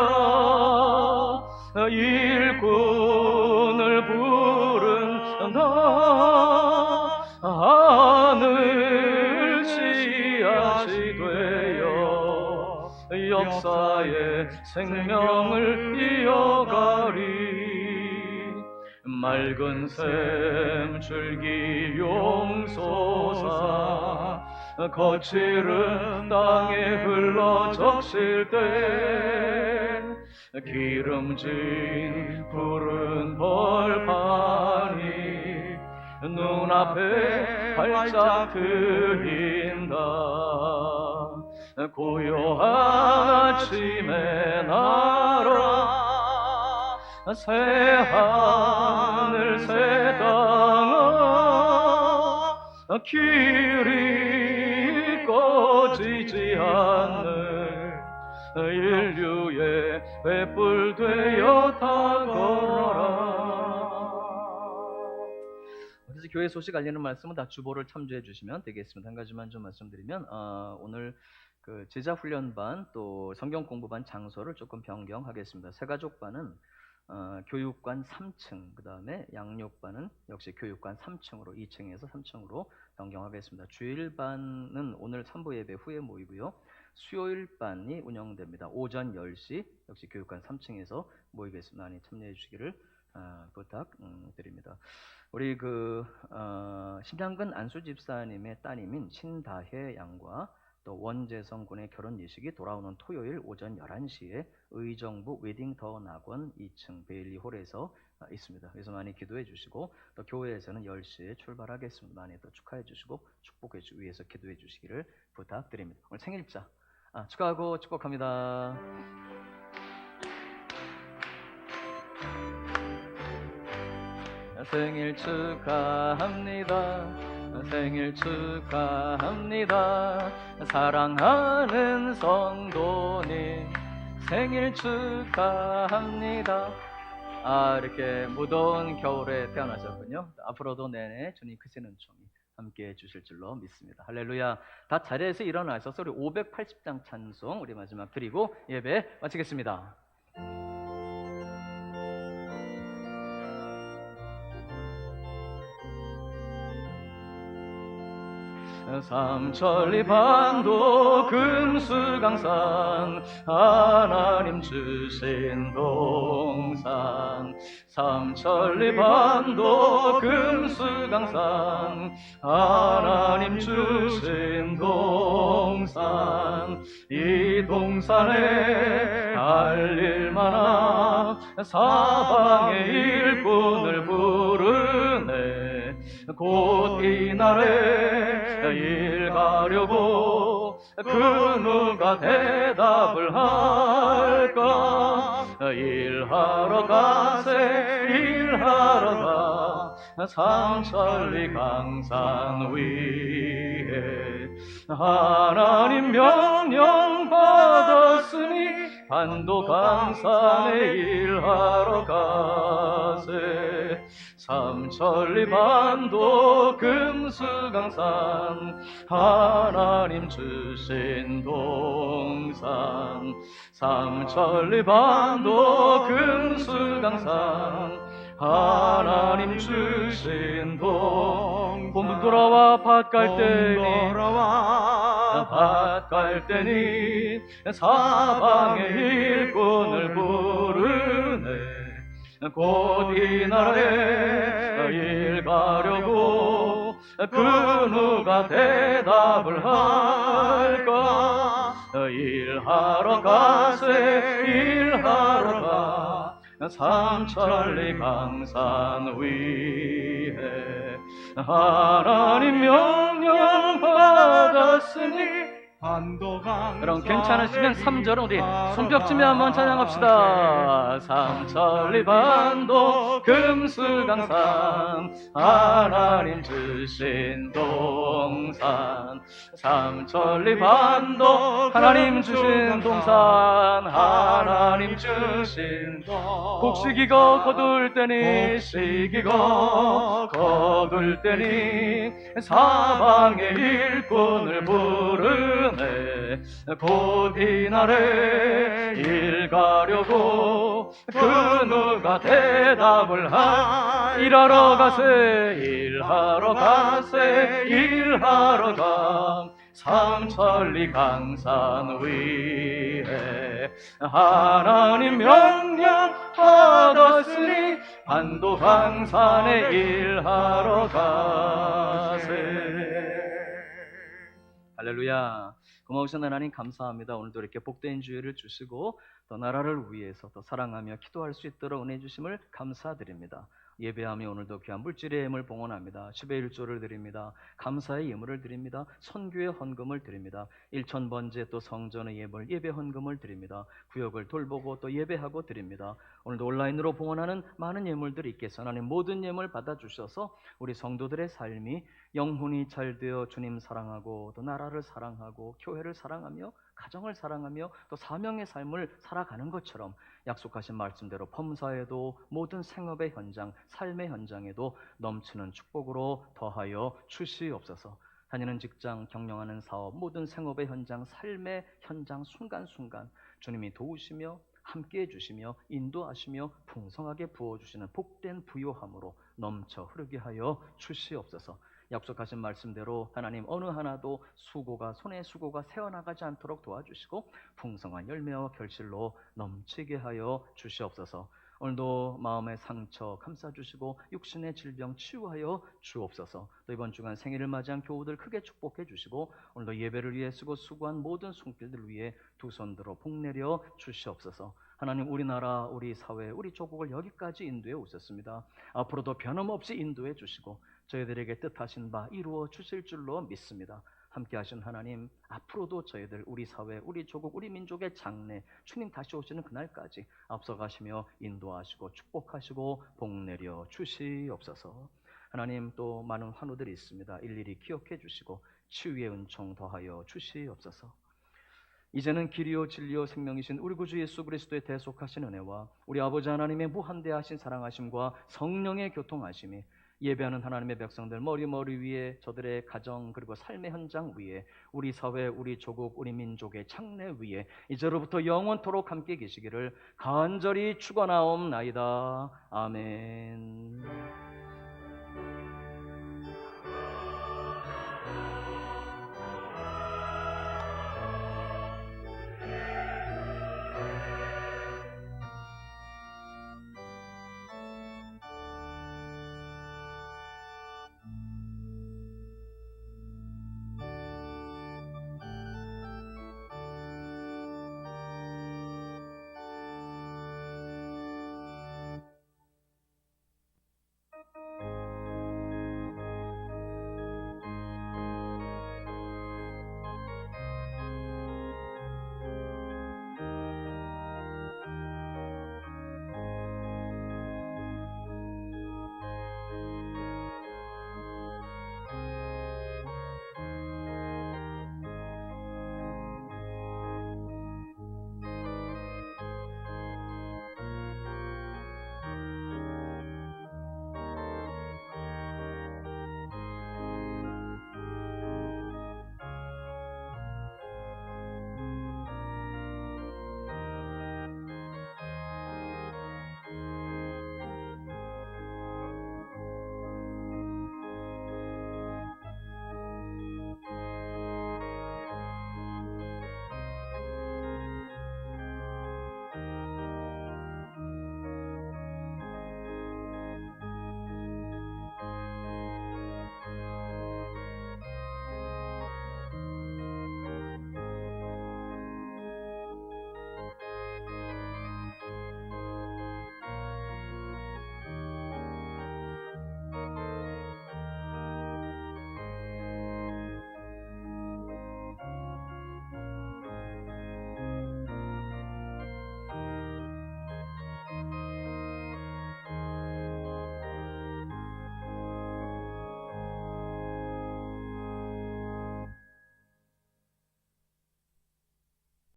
일꾼을 부른다. 하늘 씨앗이 되어 역사의 생명을 이어가리. 맑은 샘 줄기 용솟아 거칠은 땅에 흘러 적실 때 기름진 푸른 벌판이 눈앞에 활짝 트인다. 고요한 아침의 나라 새 하늘 새 땅아 길이 꺼지지 않는 인류의 횃불 되어 다가라. 그래서 교회 소식 알리는 말씀은 다 주보를 참조해 주시면 되겠습니다. 한 가지만 좀 말씀드리면 오늘 그 제자 훈련반 또 성경 공부반 장소를 조금 변경하겠습니다. 새가족반은 교육관 3층, 그 다음에 양육반은 역시 교육관 3층으로 2층에서 3층으로 변경하겠습니다. 주일반은 오늘 3부 예배 후에 모이고요. 수요일반이 운영됩니다. 오전 10시 역시 교육관 3층에서 모이겠습니다. 많이 참여해 주시기를 부탁드립니다. 우리 신양근 안수 집사님의 따님인 신다혜 양과 또 원재성 군의 결혼 예식이 돌아오는 토요일 오전 11시에 의정부 웨딩 더 낙원 2층 베일리 홀에서 있습니다. 그래서 많이 기도해 주시고 또 교회에서는 10시에 출발하겠습니다. 많이 또 축하해 주시고 축복해 주기 위해서 기도해 주시기를 부탁드립니다. 오늘 생일자 축하하고 축복합니다. 생일 축하합니다. 생일 축하합니다. 사랑하는 성도님 생일 축하합니다. 이렇게 무더운 겨울에 태어나셨군요. 앞으로도 내내 주님 크신 은총이 함께 해주실 줄로 믿습니다. 할렐루야. 다 자리에서 일어나셔서 우리 580장 찬송 우리 마지막 드리고 예배 마치겠습니다. 삼천리 반도 금수강산 하나님 주신 동산 삼천리 반도 금수강산 하나님 주신 동산 이 동산에 알릴 만한 사방의 일꾼을 부르네 곧 이날에 일 가려고 그 누가 대답을 할까 일하러 가세 일하러 가 삼천리 강산 위에 하나님 명령 받았으니 반도 강산에 일하러 가세 삼천리 반도 금수강산 하나님 주신 동산 삼천리 반도 금수강산 하나님 주신 봄 돌아와 밭 갈 때니 사방의 일꾼을 부르네 곧 이날에 일 가려고 그 누가 대답을 할까 일하러 가세 일하러 가 삼천리 강산 위에 하나님 명령 받았으니 여러분 괜찮으시면 3절은 우리 손뼉치며 한번 찬양합시다. 삼천리 반도 금수강산 하나님 주신 동산 삼천리 반도 하나님 주신 동산 하나님 주신 곡식이고 거둘 때니 시기고 거둘 때니 사방의 일꾼을 부르 곧 이날에 일 가려고 그 누가 대답을 일하러 가세 일하러 가세 일하러 가 삼천리 강산 위에 하나님 명령 받았으니 반도 강산에 일하러 가세. 할렐루야. 고마우신 하나님 감사합니다. 오늘도 이렇게 복된 주일을 주시고 또 나라를 위해서 또 사랑하며 기도할 수 있도록 은혜 주심을 감사드립니다. 예배하며 오늘도 귀한 물질의 예물 봉헌합니다. 10의 1조를 드립니다. 감사의 예물을 드립니다. 선교의 헌금을 드립니다. 1,000번째 또 성전의 예물 예배 헌금을 드립니다. 구역을 돌보고 또 예배하고 드립니다. 오늘도 온라인으로 봉헌하는 많은 예물들이 있겠어 하나님 모든 예물 받아주셔서 우리 성도들의 삶이 영혼이 잘되어 주님 사랑하고 또 나라를 사랑하고 교회를 사랑하며 가정을 사랑하며 또 사명의 삶을 살아가는 것처럼 약속하신 말씀대로 범사에도 모든 생업의 현장, 삶의 현장에도 넘치는 축복으로 더하여 주시옵소서. 다니는 직장, 경영하는 사업, 모든 생업의 현장, 삶의 현장 순간순간 주님이 도우시며 함께해 주시며 인도하시며 풍성하게 부어주시는 복된 부요함으로 넘쳐 흐르게 하여 주시옵소서. 약속하신 말씀대로 하나님 어느 하나도 손에 수고가 새어나가지 않도록 도와주시고 풍성한 열매와 결실로 넘치게 하여 주시옵소서. 오늘도 마음의 상처 감싸주시고 육신의 질병 치유하여 주옵소서. 또 이번 주간 생일을 맞이한 교우들 크게 축복해 주시고 오늘도 예배를 위해 쓰고 수고한 모든 손길들 위해 두 손 들어 복내려 주시옵소서. 하나님 우리나라, 우리 사회, 우리 조국을 여기까지 인도해 오셨습니다. 앞으로도 변함없이 인도해 주시고 저희들에게 뜻하신 바 이루어 주실 줄로 믿습니다. 함께하신 하나님 앞으로도 저희들 우리 사회, 우리 조국, 우리 민족의 장래 주님 다시 오시는 그날까지 앞서가시며 인도하시고 축복하시고 복내려 주시옵소서. 하나님 또 많은 환우들이 있습니다. 일일이 기억해 주시고 치유의 은총 더하여 주시옵소서. 이제는 길이요 진리요 생명이신 우리 구주 예수 그리스도의 대속하신 은혜와 우리 아버지 하나님의 무한대하신 사랑하심과 성령의 교통하심이 예배하는 하나님의 백성들 머리 위에 저들의 가정 그리고 삶의 현장 위에 우리 사회, 우리 조국, 우리 민족의 장래 위에 이제로부터 영원토록 함께 계시기를 간절히 축원하옵나이다. 아멘.